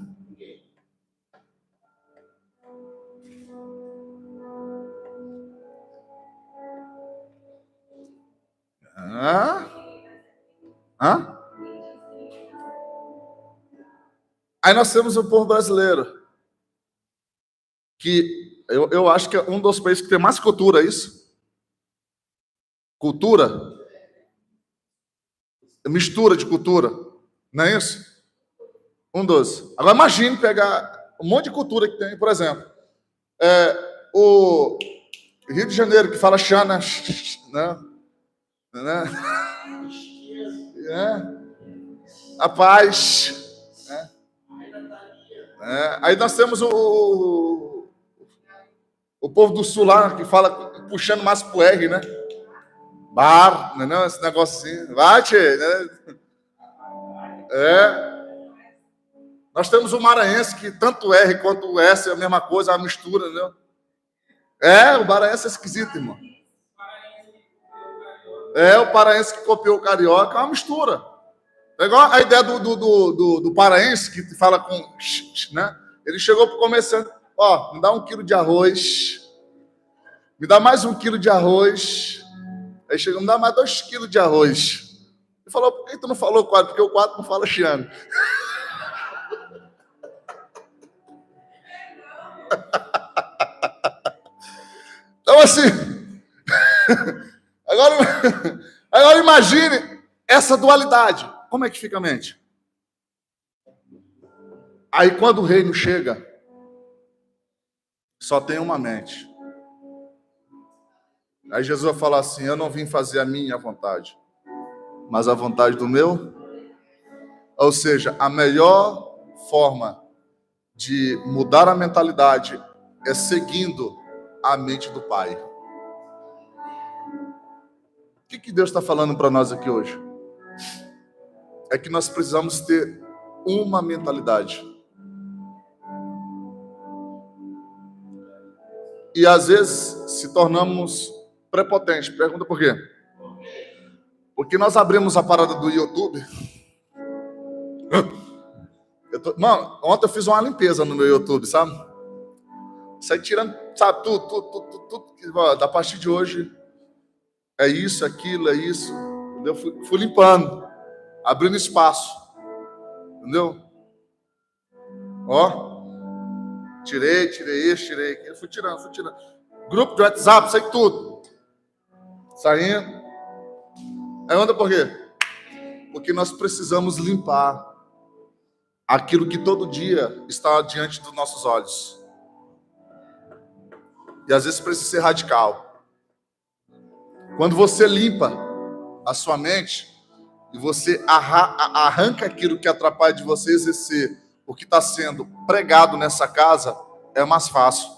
Hã? Aí nós temos o povo brasileiro, que eu acho que é um dos países que tem mais cultura, é isso? Cultura? Mistura de cultura, não é isso? Um dos. Agora imagine pegar um monte de cultura que tem, por exemplo, o Rio de Janeiro, que fala Xana, né? A paz. Aí nós temos o povo do sul lá, que fala puxando mais pro R, né? Bar, né? Esse negocinho. Vai, tchê, né? Nós temos o maranhense, que tanto o R quanto o S é a mesma coisa, a mistura, né? O maranhense é esquisito, irmão. O paraense que copiou o carioca, é uma mistura. É igual a ideia do paraense, que fala com... né? Ele chegou para o comerciante, me dá 1 quilo de arroz, me dá mais 1 quilo de arroz, aí chegou, me dá mais 2 quilos de arroz. Ele falou, por que tu não falou 4? Porque o 4 não fala chiano. Então, assim, agora imagine essa dualidade. Como é que fica a mente? Aí, quando o reino chega, só tem uma mente. Aí Jesus vai falar assim, eu não vim fazer a minha vontade, mas a vontade do meu. Ou seja, a melhor forma de mudar a mentalidade é seguindo a mente do Pai. O que Deus está falando para nós aqui hoje? É que nós precisamos ter uma mentalidade. E às vezes se tornamos prepotentes. Pergunta por quê? Porque nós abrimos a parada do YouTube. Mano, ontem eu fiz uma limpeza no meu YouTube, sabe? Saí tirando, sabe, tudo. Da partir de hoje é isso, aquilo, é isso. Entendeu? Fui limpando, abrindo espaço. Entendeu? Tirei isso, tirei aquilo. Fui tirando. Grupo de WhatsApp, saí tudo. Saindo. Aí anda por quê? Porque nós precisamos limpar aquilo que todo dia está diante dos nossos olhos. E às vezes precisa ser radical. Quando você limpa a sua mente e você arranca aquilo que atrapalha de você exercer o que está sendo pregado nessa casa, é mais fácil.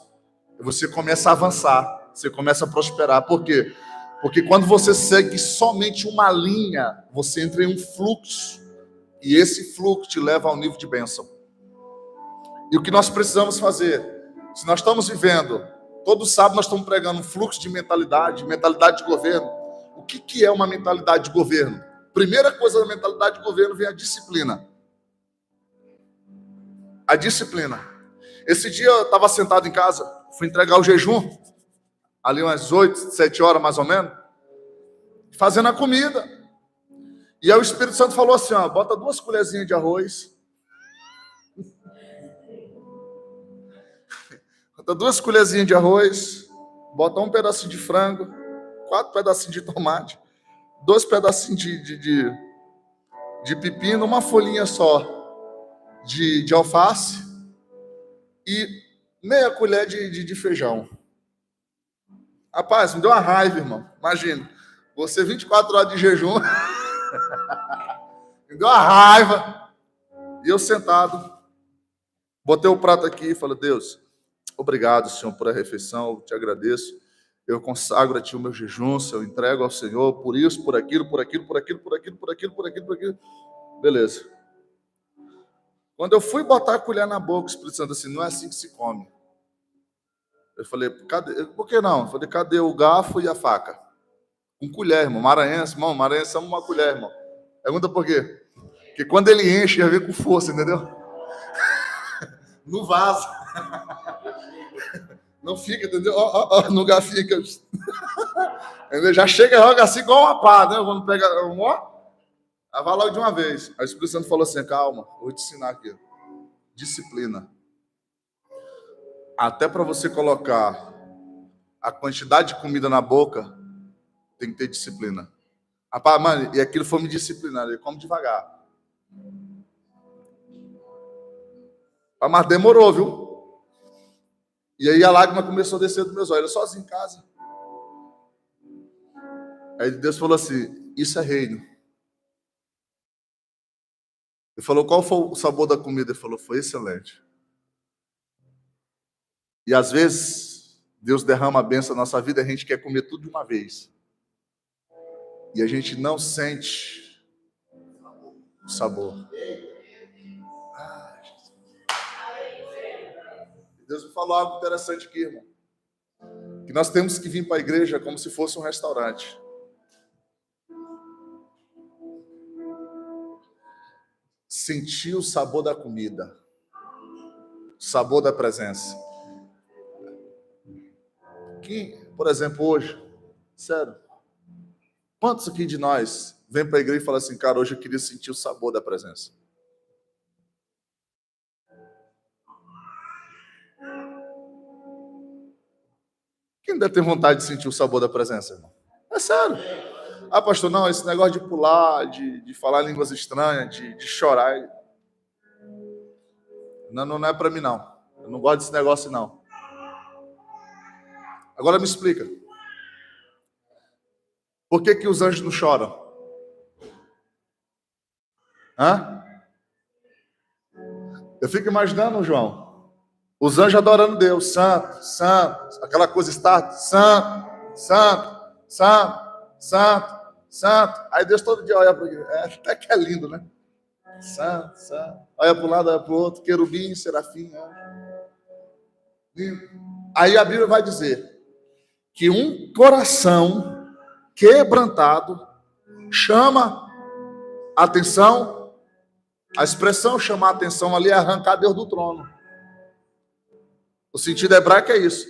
Você começa a avançar, você começa a prosperar. Por quê? Porque quando você segue somente uma linha, você entra em um fluxo. E esse fluxo te leva ao nível de bênção. E o que nós precisamos fazer? Se nós estamos vivendo, todo sábado nós estamos pregando um fluxo de mentalidade de governo. O que é uma mentalidade de governo? Primeira coisa da mentalidade de governo vem a disciplina. A disciplina. Esse dia eu estava sentado em casa, fui entregar o jejum, ali umas 8, 7 horas mais ou menos, fazendo a comida. E aí o Espírito Santo falou assim, bota 2 colherzinhas de arroz. Bota 2 colherzinhas de arroz, bota 1 pedacinho de frango, 4 pedacinhos de tomate, 2 pedacinhos de pepino, uma folhinha só de alface e meia colher de feijão. Rapaz, me deu uma raiva, irmão. Imagina, você 24 horas de jejum. Me deu uma raiva. E eu sentado, botei o prato aqui e falei, Deus, obrigado, Senhor, por a refeição, eu te agradeço. Eu consagro a Ti o meu jejum, Senhor, eu entrego ao Senhor por isso, por aquilo, por aquilo, por aquilo, por aquilo, por aquilo, por aquilo, por aquilo. Beleza. Quando eu fui botar a colher na boca, o Espírito Santo assim, não é assim que se come. Eu falei, cadê? Por que não? Eu falei, cadê o garfo e a faca? Com colher, irmão. Maranhense, irmão, maranhense é uma colher, irmão. Pergunta por quê? Porque quando ele enche, já vem com força, entendeu? Não vaza. Não fica, entendeu? No garfo fica. Já chega e joga assim igual uma pá, né? Quando pega vai logo de uma vez. Aí o Espírito Santo falou assim, calma, vou te ensinar aqui. Disciplina. Até para você colocar a quantidade de comida na boca, tem que ter disciplina. Rapaz, mano, e aquilo foi me disciplinar, ele come devagar. Mas demorou, viu? E aí a lágrima começou a descer dos meus olhos, eu sozinho em casa. Aí Deus falou assim, isso é reino. Ele falou, qual foi o sabor da comida? Ele falou, foi excelente. E às vezes, Deus derrama a bênção na nossa vida e a gente quer comer tudo de uma vez. E a gente não sente o sabor. Deus me falou algo interessante aqui, irmão. Que nós temos que vir para a igreja como se fosse um restaurante. Sentir o sabor da comida. O sabor da presença. Que, por exemplo, hoje, sério, quantos aqui de nós vem para a igreja e fala assim, cara, hoje eu queria sentir o sabor da presença? Quem deve ter vontade de sentir o sabor da presença, irmão? É sério. Ah, pastor, não, esse negócio de pular, de falar línguas estranhas, de chorar, não é para mim, não. Eu não gosto desse negócio, não. Agora me explica. Por que os anjos não choram? Hã? Eu fico imaginando, João, os anjos adorando Deus, santo, santo, aquela coisa está, santo, santo, santo, santo, santo. Aí Deus todo dia olha para ele, até que é lindo, né? Santo, santo. Olha para um lado, olha para o outro, querubim, serafim, lindo. Aí a Bíblia vai dizer que um coração quebrantado chama a atenção. A expressão chamar a atenção ali é arrancar Deus do trono. O sentido hebraico é isso.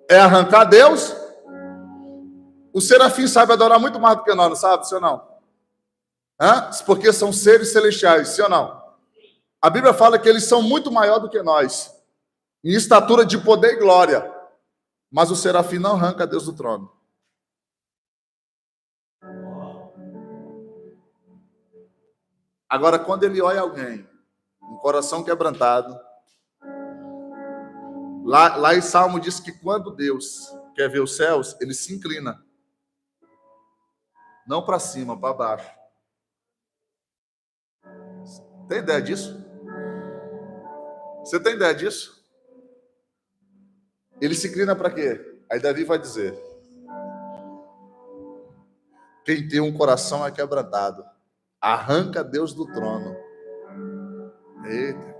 É arrancar Deus. O serafim sabe adorar muito mais do que nós, não sabe? Sim ou não? Porque são seres celestiais, sim ou não? A Bíblia fala que eles são muito maior do que nós, em estatura de poder e glória. Mas o serafim não arranca Deus do trono. Agora, quando ele olha alguém, um coração quebrantado, lá em Salmo diz que quando Deus quer ver os céus, ele se inclina. Não para cima, para baixo. Tem ideia disso? Você tem ideia disso? Ele se inclina para quê? Aí Davi vai dizer: quem tem um coração é quebrantado, arranca Deus do trono. Eita.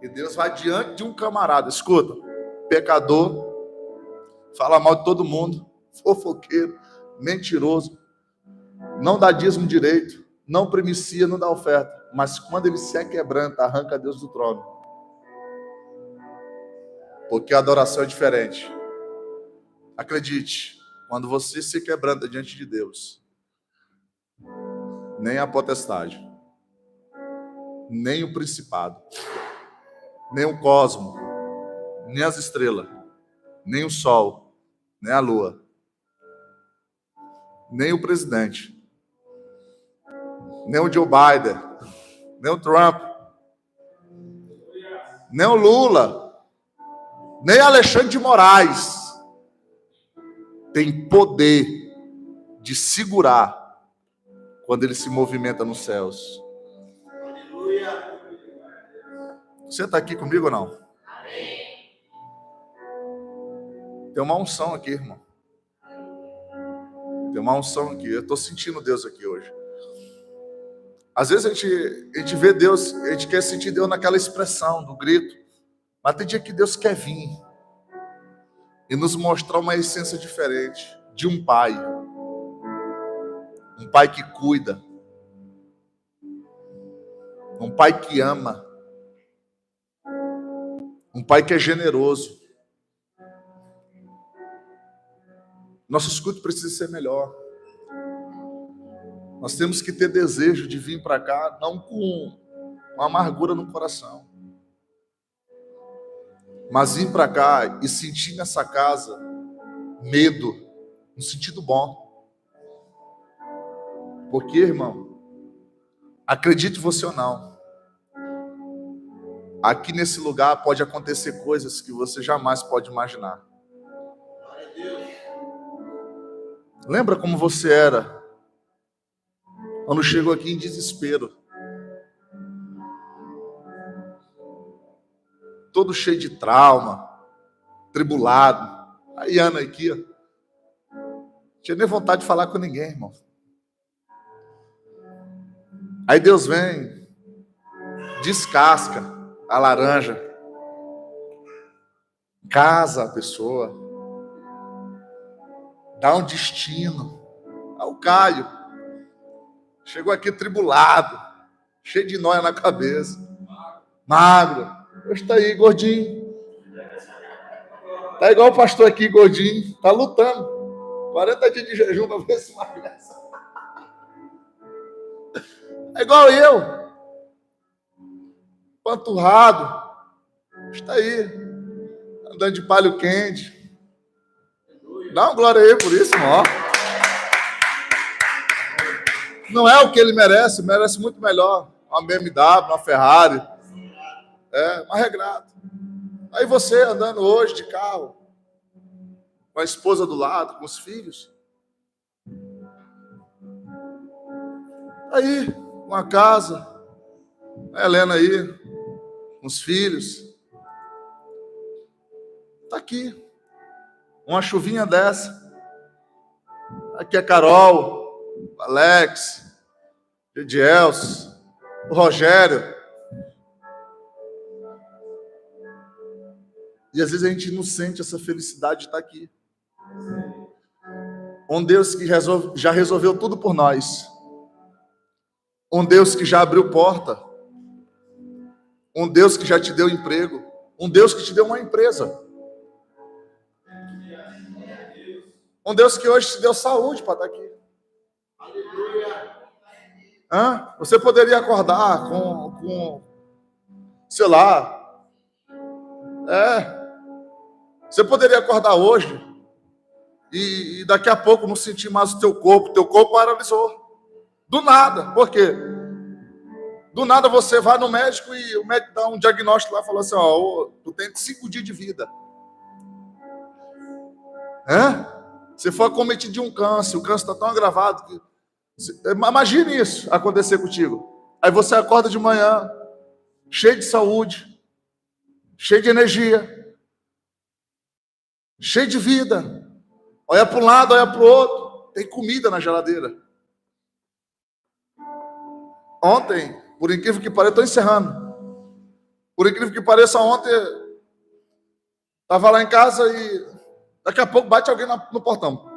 E Deus vai diante de um camarada, escuta, pecador, fala mal de todo mundo, fofoqueiro, mentiroso, não dá dízimo direito, não primicia, não dá oferta, mas quando ele se quebranta, arranca Deus do trono. Porque a adoração é diferente. Acredite, quando você se quebranta diante de Deus, nem a potestade, nem o principado, nem o cosmo, nem as estrelas, nem o sol, nem a lua, nem o presidente, nem o Joe Biden, nem o Trump, nem o Lula, Nem Alexandre de Moraes tem poder de segurar quando ele se movimenta nos céus. Você está aqui comigo ou não? Tem uma unção aqui, irmão. Tem uma unção aqui. Eu estou sentindo Deus aqui hoje. Às vezes a gente vê Deus, a gente quer sentir Deus naquela expressão, do grito. Mas tem dia que Deus quer vir e nos mostrar uma essência diferente de um pai. Um pai que cuida. Um pai que ama. Um pai que é generoso. Nosso escudo precisa ser melhor. Nós temos que ter desejo de vir para cá, não com uma amargura no coração, mas vir para cá e sentir nessa casa medo, no sentido bom. Porque, irmão, acredite você ou não, aqui nesse lugar pode acontecer coisas que você jamais pode imaginar. Lembra como você era quando chegou aqui em desespero? Todo cheio de trauma, tribulado. A Iana aqui, ó. Não tinha nem vontade de falar com ninguém, irmão. Aí Deus vem, descasca a laranja, casa a pessoa, dá um destino. Ao Caio chegou aqui tribulado, cheio de nóia na cabeça, magro. Hoje está aí, gordinho. Está igual o pastor aqui, gordinho. Está lutando. 40 dias de jejum para ver se emagrece. É igual eu. Panturrado. Está aí. Andando de palho quente. Dá uma glória aí por isso, irmão. Não é o que ele merece muito melhor. Uma BMW, uma Ferrari. Mas é grato. Aí você andando hoje de carro, com a esposa do lado, com os filhos. Aí, com a casa, a Helena aí, com os filhos. Tá aqui. Uma chuvinha dessa. Aqui a Carol, o Alex, o Edielso, o Rogério. E às vezes a gente não sente essa felicidade de estar aqui. Um Deus que já resolveu tudo por nós. Um Deus que já abriu porta. Um Deus que já te deu emprego. Um Deus que te deu uma empresa. Um Deus que hoje te deu saúde para estar aqui. Você poderia acordar com sei lá. Você poderia acordar hoje e daqui a pouco não sentir mais o teu corpo paralisou. Do nada. Por quê? Do nada você vai no médico e o médico dá um diagnóstico lá e fala assim, tu tem 5 dias de vida. Você foi acometido de um câncer, o câncer está tão agravado que... Imagine isso acontecer contigo. Aí você acorda de manhã, cheio de saúde, cheio de energia, cheio de vida. Olha para um lado, olha para o outro. Tem comida na geladeira. Ontem, por incrível que pareça, estou encerrando. Por incrível que pareça, ontem estava lá em casa e daqui a pouco bate alguém no portão.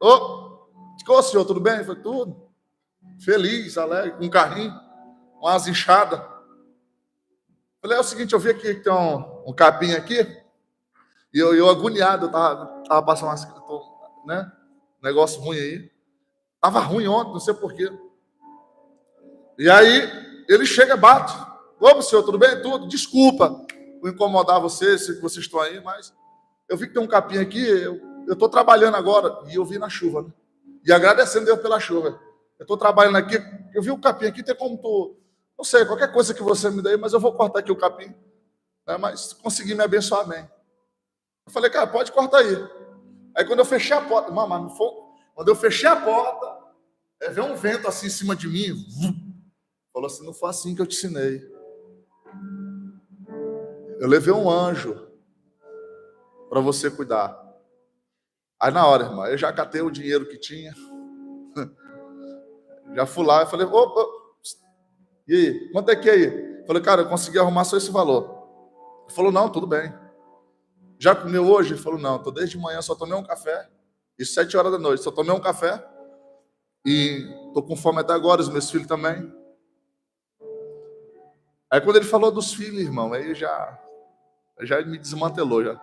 Ô, senhor, tudo bem? Foi tudo. Feliz, alegre, com um carrinho, umas enxadas. Falei, é o seguinte, eu vi aqui que tem um capim aqui. E eu agoniado, eu tava passando negócio ruim aí. Tava ruim ontem, não sei porquê. E aí, ele chega e bate. Ô, senhor, tudo bem? Tudo. Desculpa por incomodar vocês, sei que vocês estão aí, mas eu vi que tem um capim aqui, eu estou trabalhando agora. E eu vi na chuva, né? E agradecendo Deus pela chuva. Eu estou trabalhando aqui, eu vi o capim aqui, tem como tu... Não sei, qualquer coisa que você me dê, mas eu vou cortar aqui o capim. né? Mas consegui me abençoar bem. Eu falei, cara, pode cortar aí. Aí quando eu fechei a porta, mamãe, quando eu fechei a porta, veio um vento assim em cima de mim, falou assim, não foi assim que eu te ensinei. Eu levei um anjo para você cuidar. Aí na hora, irmão, eu já catei o dinheiro que tinha, já fui lá e falei, opa, e aí, quanto é que é aí? Eu falei, cara, eu consegui arrumar só esse valor. Ele falou, não, tudo bem. Já comeu hoje? Ele falou, não, tô desde manhã, só tomei um café. Isso 7 horas da noite, só tomei um café. E tô com fome até agora, os meus filhos também. Aí quando ele falou dos filhos, irmão, aí já me desmantelou já.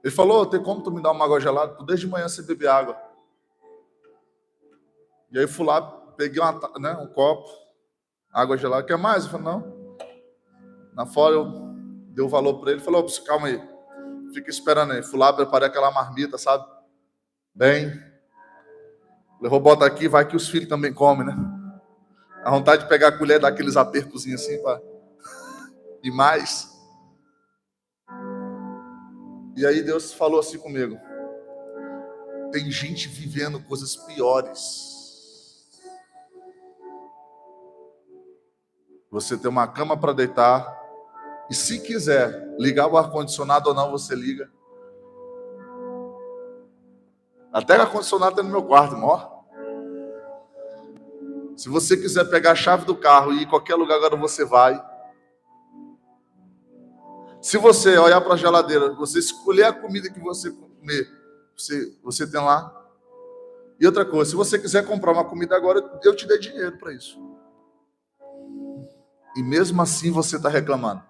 Ele falou, tem como tu me dar uma água gelada? Tu desde manhã você bebe água. E aí eu fui lá, peguei um copo, água gelada. Quer mais? Eu falei, não. Na fora eu dei o valor para ele. Ele falou, calma aí, fica esperando aí. Fui lá, preparei aquela marmita, sabe? Bem, levou, bota aqui, vai que os filhos também comem, né? A vontade de pegar a colher, dar aqueles apertozinhos assim, e mais. E aí Deus falou assim comigo, tem gente vivendo coisas piores. Você tem uma cama para deitar, e se quiser ligar o ar-condicionado ou não, você liga. Até o ar-condicionado está no meu quarto, irmão. Se você quiser pegar a chave do carro e ir em qualquer lugar, agora você vai. Se você olhar para a geladeira, você escolher a comida que você comer, você tem lá. E outra coisa, se você quiser comprar uma comida agora, eu te dei dinheiro para isso. E mesmo assim você está reclamando.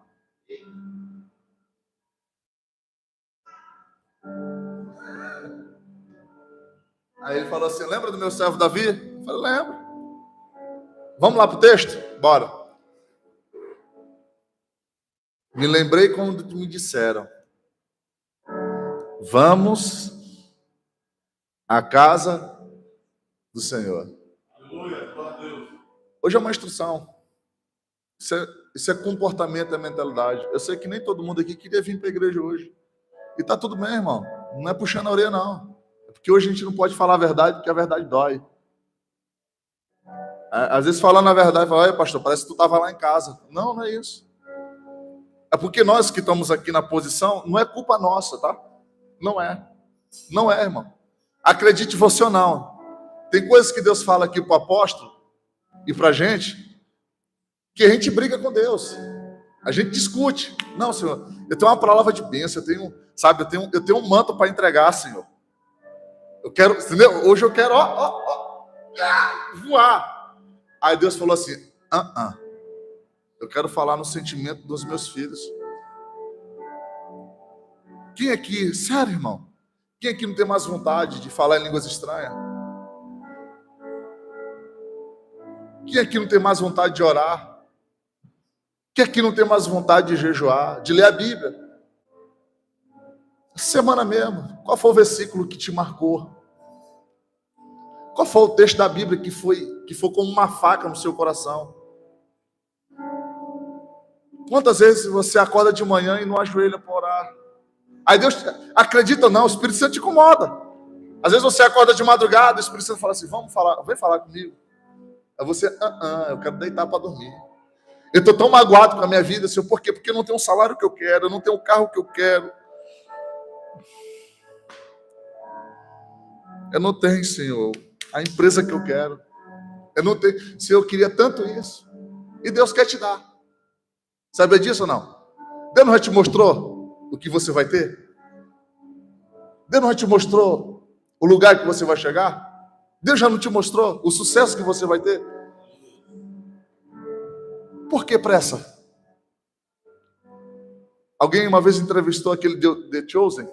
Aí ele falou assim, lembra do meu servo Davi? Eu falei, lembro. Vamos lá para o texto? Bora. Me lembrei quando me disseram, vamos à casa do Senhor. Aleluia, glória a Deus. Hoje é uma instrução. Isso é comportamento, é mentalidade. Eu sei que nem todo mundo aqui queria vir para a igreja hoje. E tá tudo bem, irmão. Não é puxando a orelha, não. É porque hoje a gente não pode falar a verdade, porque a verdade dói. Às vezes falando a verdade, fala, olha, pastor, parece que tu estava lá em casa. Não, não é isso. É porque nós que estamos aqui na posição, não é culpa nossa, tá? Não é. Não é, irmão. Acredite você ou não. Tem coisas que Deus fala aqui para o apóstolo e para a gente, que a gente briga com Deus. A gente discute. Não, Senhor, eu tenho uma palavra de bênção, eu tenho um manto para entregar, Senhor. Eu quero, entendeu? Hoje eu quero, voar. Aí Deus falou assim, eu quero falar no sentimento dos meus filhos. Quem aqui, sério, irmão? Quem aqui não tem mais vontade de falar em línguas estranhas? Quem aqui não tem mais vontade de orar? Quem aqui não tem mais vontade de jejuar, de ler a Bíblia? Essa semana mesmo, qual foi o versículo que te marcou? Qual foi o texto da Bíblia que foi como uma faca no seu coração? Quantas vezes você acorda de manhã e não ajoelha para orar? Aí Deus, acredita ou não, o Espírito Santo te incomoda. Às vezes você acorda de madrugada, o Espírito Santo fala assim, vamos falar, vem falar comigo. Aí você, eu quero deitar para dormir. Eu estou tão magoado com a minha vida, Senhor, por quê? Porque eu não tenho o salário que eu quero, eu não tenho o carro que eu quero. Eu não tenho, Senhor, a empresa que eu quero. Eu não tenho, Senhor, eu queria tanto isso. E Deus quer te dar. Sabe disso ou não? Deus não já te mostrou o que você vai ter? Deus não já te mostrou o lugar que você vai chegar? Deus já não te mostrou o sucesso que você vai ter? Por que pressa? Alguém uma vez entrevistou aquele The Chosen?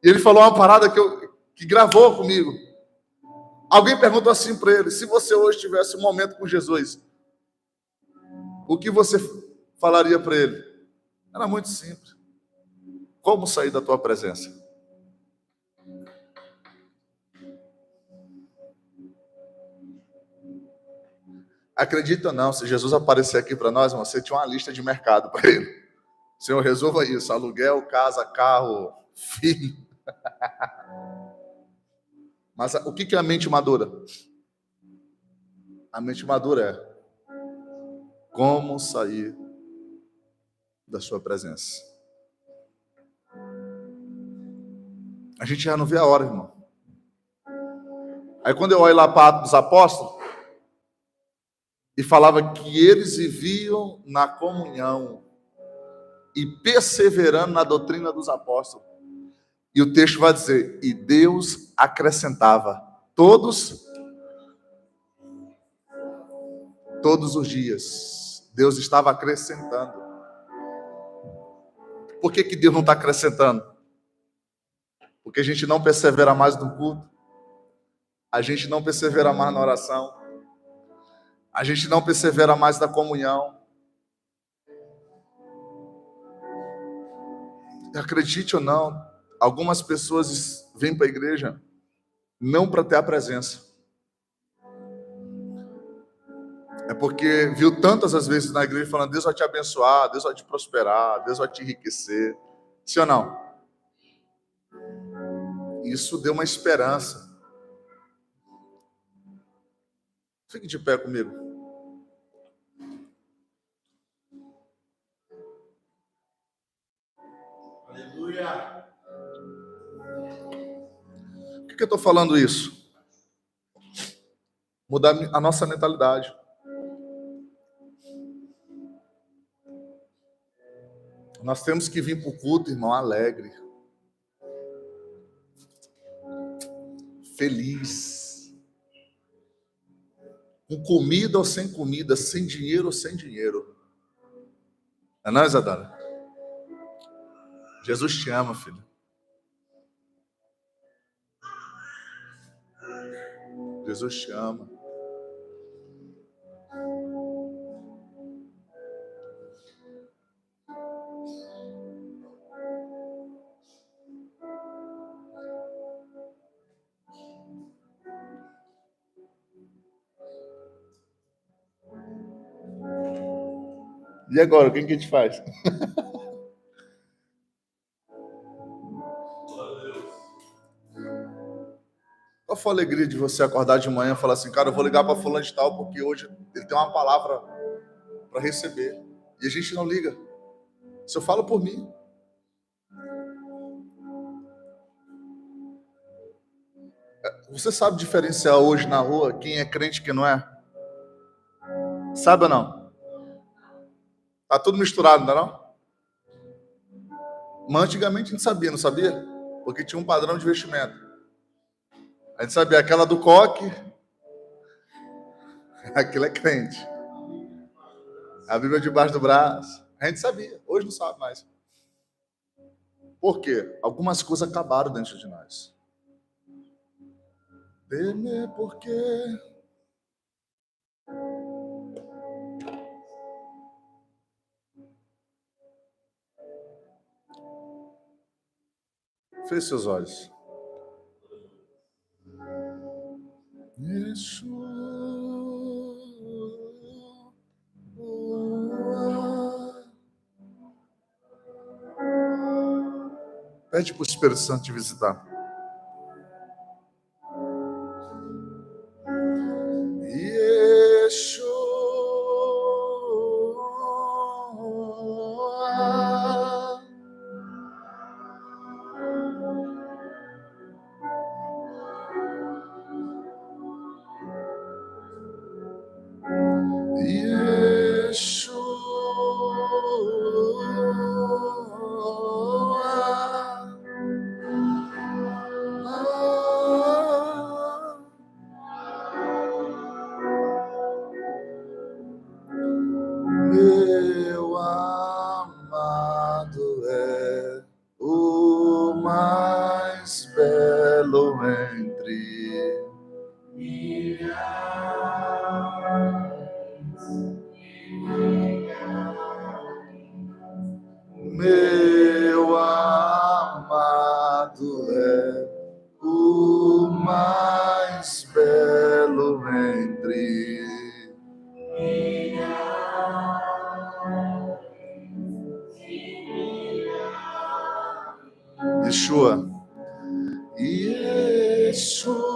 E ele falou uma parada que gravou comigo. Alguém perguntou assim para ele, se você hoje tivesse um momento com Jesus, o que você falaria para ele? Era muito simples. Como sair da tua presença? Acredita ou não, se Jesus aparecer aqui para nós, você tinha uma lista de mercado para ele. Senhor, resolva isso: aluguel, casa, carro, filho. Mas o que é a mente madura? A mente madura é como sair da sua presença. A gente já não vê a hora, irmão. Aí quando eu olho lá para Atos dos Apóstolos, e falava que eles viviam na comunhão e perseverando na doutrina dos apóstolos. E o texto vai dizer, e Deus acrescentava todos os dias. Deus estava acrescentando. Por que Deus não está acrescentando? Porque a gente não persevera mais no culto, a gente não persevera mais na oração, a gente não persevera mais na comunhão. Acredite ou não, algumas pessoas vêm para a igreja não para ter a presença. É porque viu tantas as vezes na igreja falando, Deus vai te abençoar, Deus vai te prosperar, Deus vai te enriquecer. Sim ou não? Isso deu uma esperança. Fique de pé comigo. Aleluia. Por que eu estou falando isso? Mudar a nossa mentalidade. Nós temos que vir para o culto, irmão, alegre, feliz, com comida ou sem comida, sem dinheiro ou sem dinheiro. Não é, Isadora? Jesus te ama, filho. Jesus te ama. E agora, o que a gente faz? Qual foi a alegria de você acordar de manhã e falar assim, cara, eu vou ligar para fulano de tal, porque hoje ele tem uma palavra para receber. E a gente não liga. Se eu falo por mim. Você sabe diferenciar hoje na rua quem é crente e quem não é? Sabe ou não? Tá tudo misturado, não é não? Mas antigamente a gente sabia, não sabia? Porque tinha um padrão de vestimento. A gente sabia aquela do coque, aquilo é crente. A Bíblia debaixo do braço. A gente sabia, hoje não sabe mais. Por quê? Algumas coisas acabaram dentro de nós. Temer porque feche seus olhos. Pede para o Espírito Santo te visitar. Meu amado é o mais belo entre milhares. Meu amado é o mais belo entre Yeshua. Yeshua.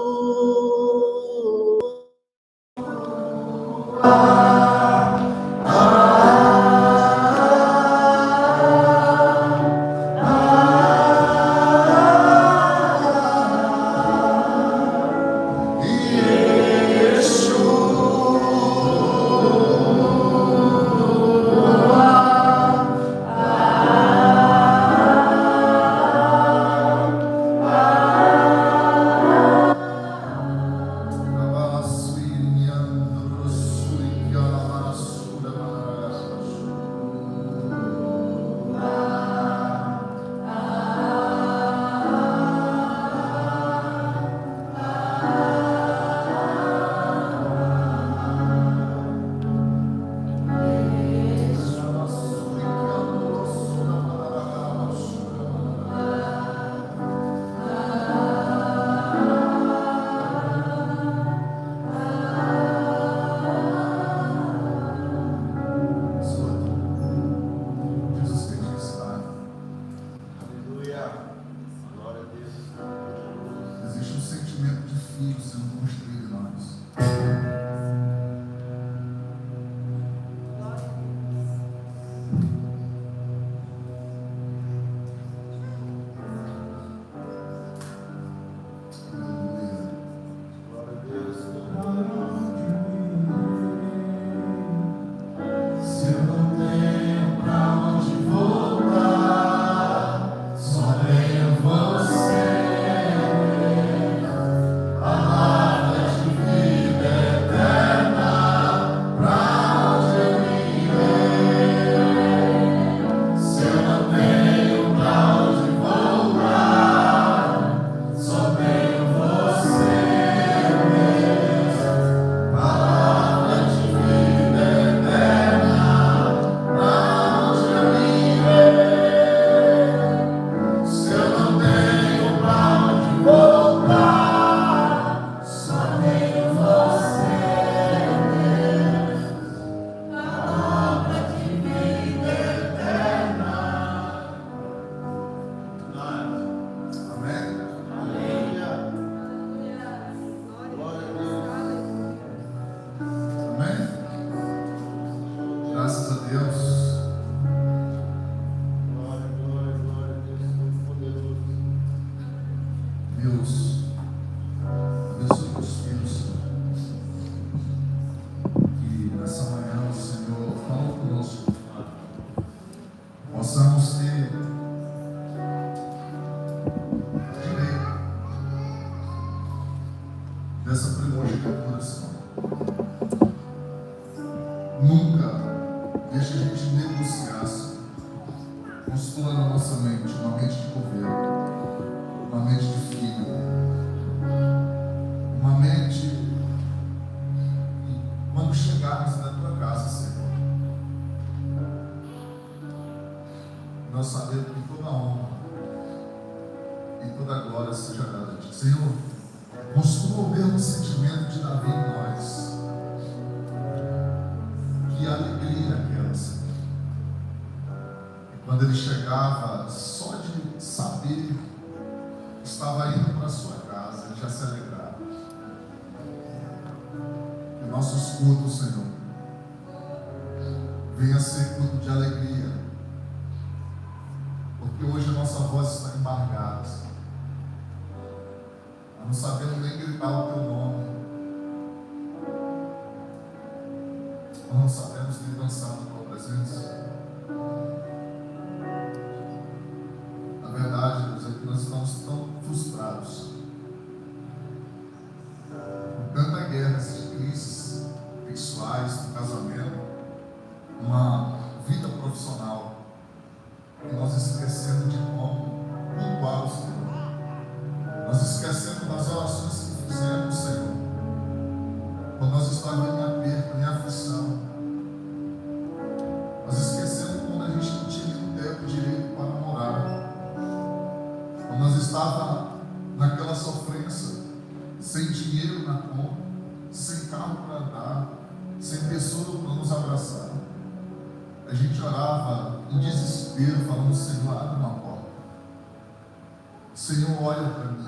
Senhor, olha para mim.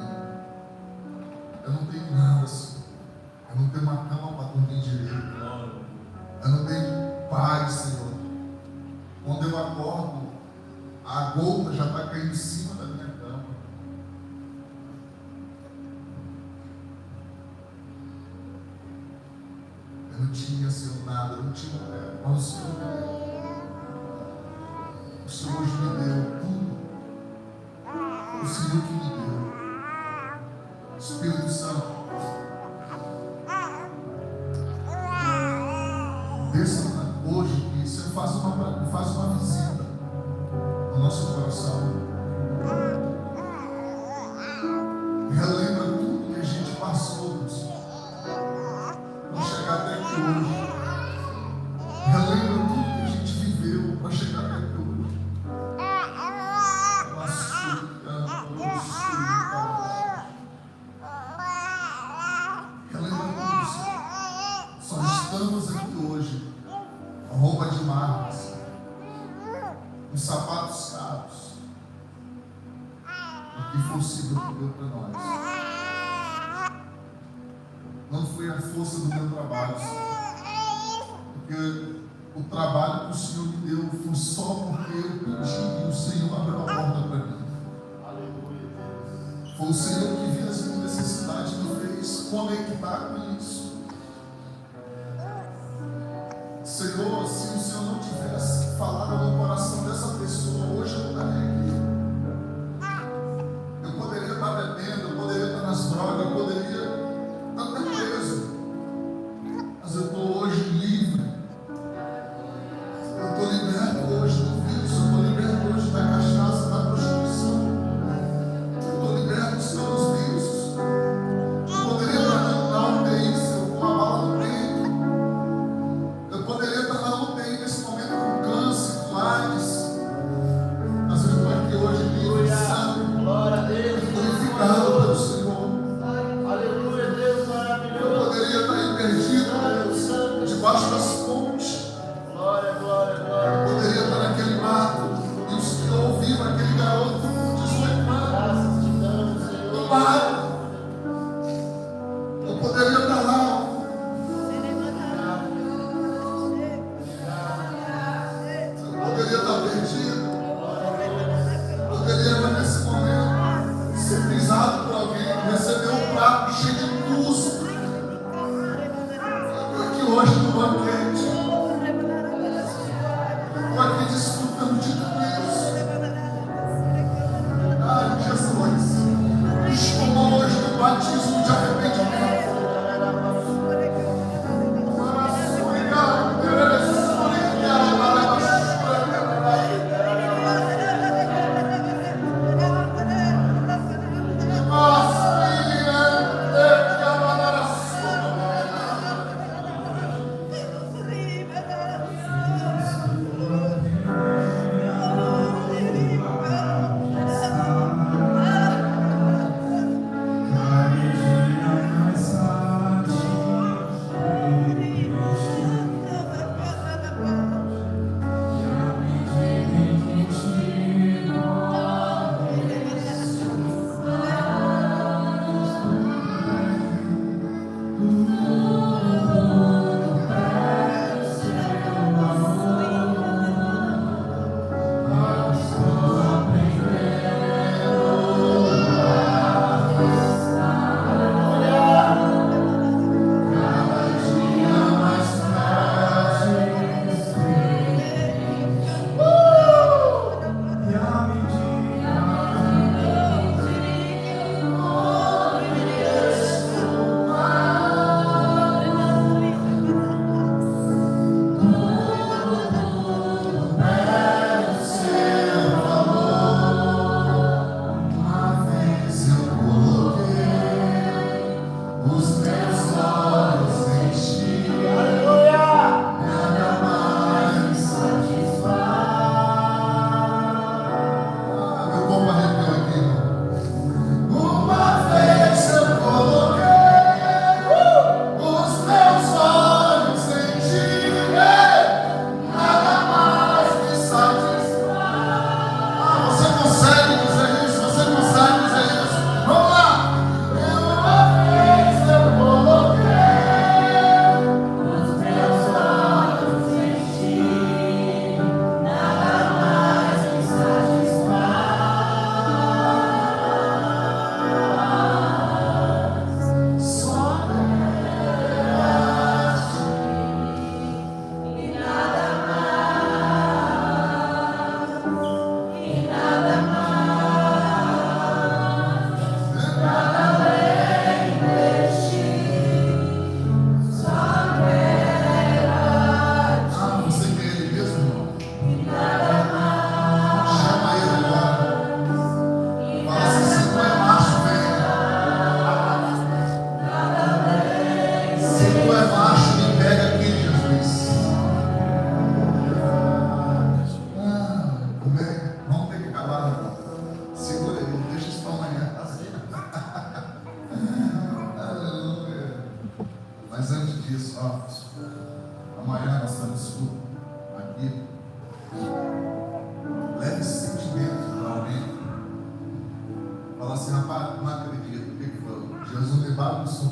Eu não tenho nada, Senhor. Eu não tenho uma cama para dormir direito. Eu não tenho paz, Senhor. Quando eu acordo, a gota já está caindo em cima da minha cama. Eu não tinha, Senhor, nada. Eu não tinha nada. Mas o Senhor me deu. O Senhor hoje me deu tudo. O Senhor que me deu. Espírito Santo, desça hoje que o Senhor faz uma visita no nosso coração. Relembra tudo que a gente passou, Senhor, para chegar até aqui hoje. Relembra tudo que a gente viveu para chegar até aqui hoje. Estamos aqui hoje com roupa de marcas, com sapatos caros, porque foi o Senhor que deu para nós. Não foi a força do meu trabalho, Senhor, porque o trabalho que o Senhor me deu foi só porque eu pedi e o Senhor abriu a porta para mim. Foi o Senhor que viu as minhas necessidades e me fez conectar com isso. Senhor, se o Senhor não tivesse falado no coração dessa pessoa, hoje eu não estaria aqui. Eu poderia estar bebendo, eu poderia estar nas drogas, eu poderia estar até preso. Mas eu estou hoje livre. Eu estou liberto hoje do vício, eu estou liberto hoje da cachaça, da prostituição. Eu estou liberto dos meus vícios. Eu poderia estar na UTI, com a bala no peito. Eu poderia estar na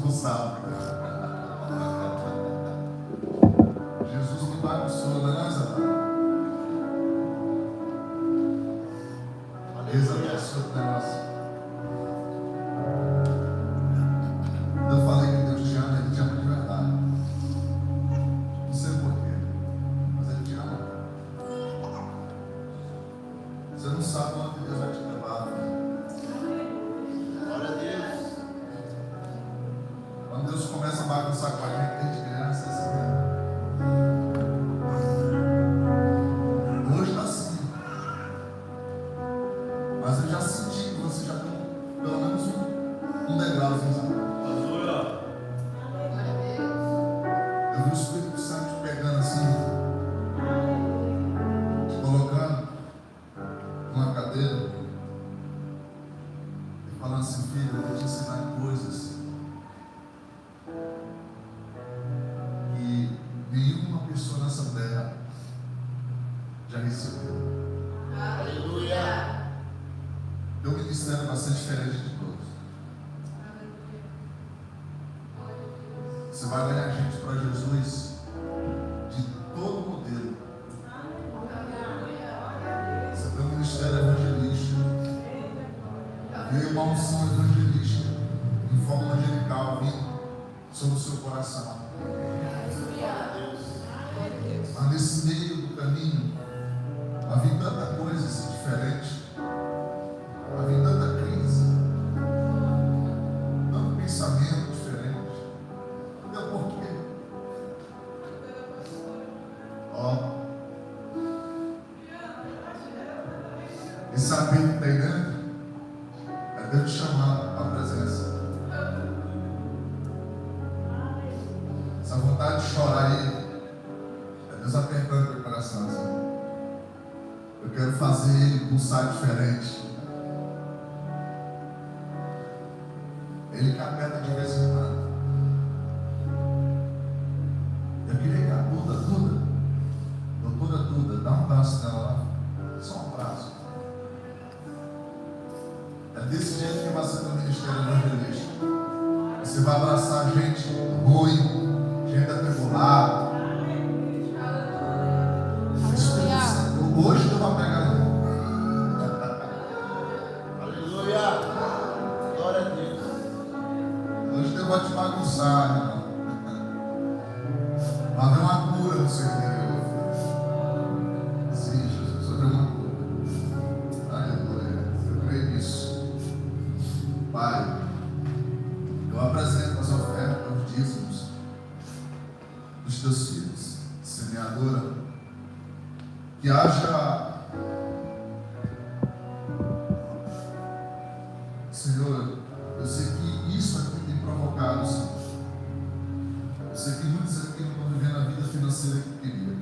não sabe. Jesus me bagunçou, não é nós, amado? Deus abençoe o negócio. Eu falei que Deus te ama, Ele te ama de verdade. Não sei porquê, mas Ele te ama. Você não sabe onde Deus vai te levar, né? Glória a Deus. Quando Deus começa a bagunçar com a gente desde criança, é assim mesmo. Hoje está assim. Mas eu já senti que você já tem pelo menos um degrauzinho, sabe? Eu vi o Espírito Santo te pegando assim, te colocando numa cadeira e falando assim: filho, eu vou te ensinar coisas que nenhuma pessoa nessa terra já recebeu. Aleluia. Meu ministério vai ser diferente de todos. Você vai ganhar gente para Jesus de todo modelo. Você tem um ministério evangelístico. Veio uma unção evangelística em forma angelical vindo sobre o seu coração. Mas nesse meio do caminho havia tanta coisa assim, diferente. Havia tanta crise, tanto pensamento diferente. Não deu porquê. Ó, esse apelo que está aí dentro é Deus te chamando para a presença. Essa vontade de chorar aí é Deus apertando o teu coração assim. Eu quero fazer ele pulsar diferente. Ele capeta de vez em quando. Eu queria que a doutora Duda, dá um abraço nela lá. Só um abraço. É desse jeito que vai ser no ministério evangelístico. Você vai abraçar gente ruim, gente atribulada. Hoje eu vou pegar. Aleluia. Glória a Deus. Hoje eu vou te bagunçar, irmão. Vai haver uma cura no seu interior. Sim, Jesus, vai haver uma cura. Aleluia. Eu creio nisso. Pai, eu apresento as ofertas, os dízimos dos teus filhos, semeadora. Que haja, Senhor, eu sei que isso aqui tem provocado, Senhor. Eu sei que muitos aqui não estão vivendo a vida financeira que queriam.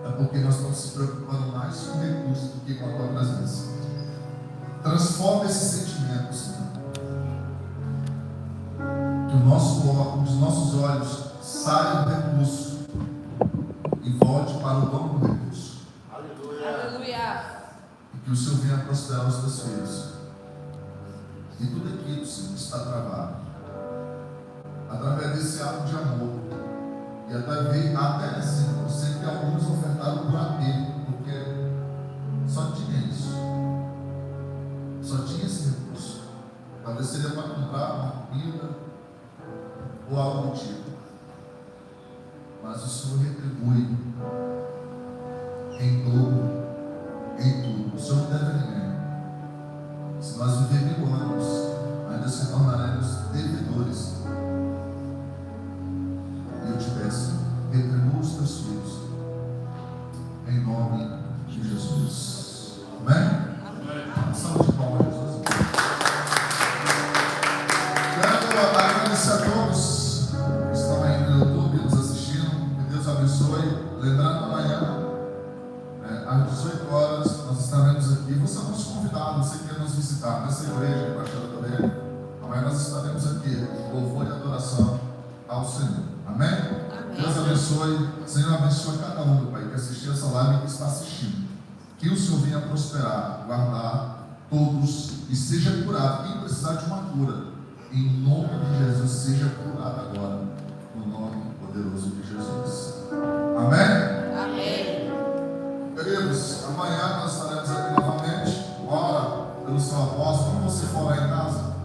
É porque nós estamos se preocupando mais com o recurso do que com a tua presença. Transforma esse sentimento, Senhor. Que os nossos olhos saiam do recurso e volte para o dono do recurso. Aleluia. E que o Senhor venha prosperar os teus filhos. E tudo aquilo, Senhor, está travado. Através desse ato de amor. E até Senhor, eu sei que alguns ofertaram por apego, porque só tinha isso. Só tinha esse recurso. Talvez seria para comprar uma comida ou algo do tipo. Mas o Senhor retribui em dobro, em tudo. O Senhor não deve a ninguém. Se nós viver 1000 anos, ainda se tornaremos devedores. E eu te peço, retribua os teus filhos, em nome de Jesus. Amém? Salve de palmas, Jesus. Quero agradecer a todos que estão aí no YouTube nos assistindo. Que Deus abençoe. Lembrando, amanhã, às 18 horas, nós estaremos aqui. Você é o nosso convidado, você quer nos visitar nessa igreja, em Baixada da Velha. Amanhã nós estaremos aqui, com louvor e adoração ao Senhor. Amém? Amém. Deus abençoe. Senhor, abençoe cada um, meu Pai, que assistiu essa live e que está assistindo. Que o Senhor venha prosperar, guardar todos e seja curado. Quem precisar de uma cura, em nome de Jesus, seja curado agora, no nome poderoso de Jesus. Amém? Amém. Queridos, amanhã nós estaremos aqui novamente. Ora pelo seu apóstolo. Quando você for lá em casa,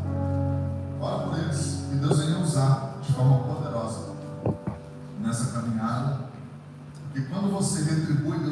ora por eles, que Deus venha usar de forma poderosa nessa caminhada, porque quando você retribui, Deus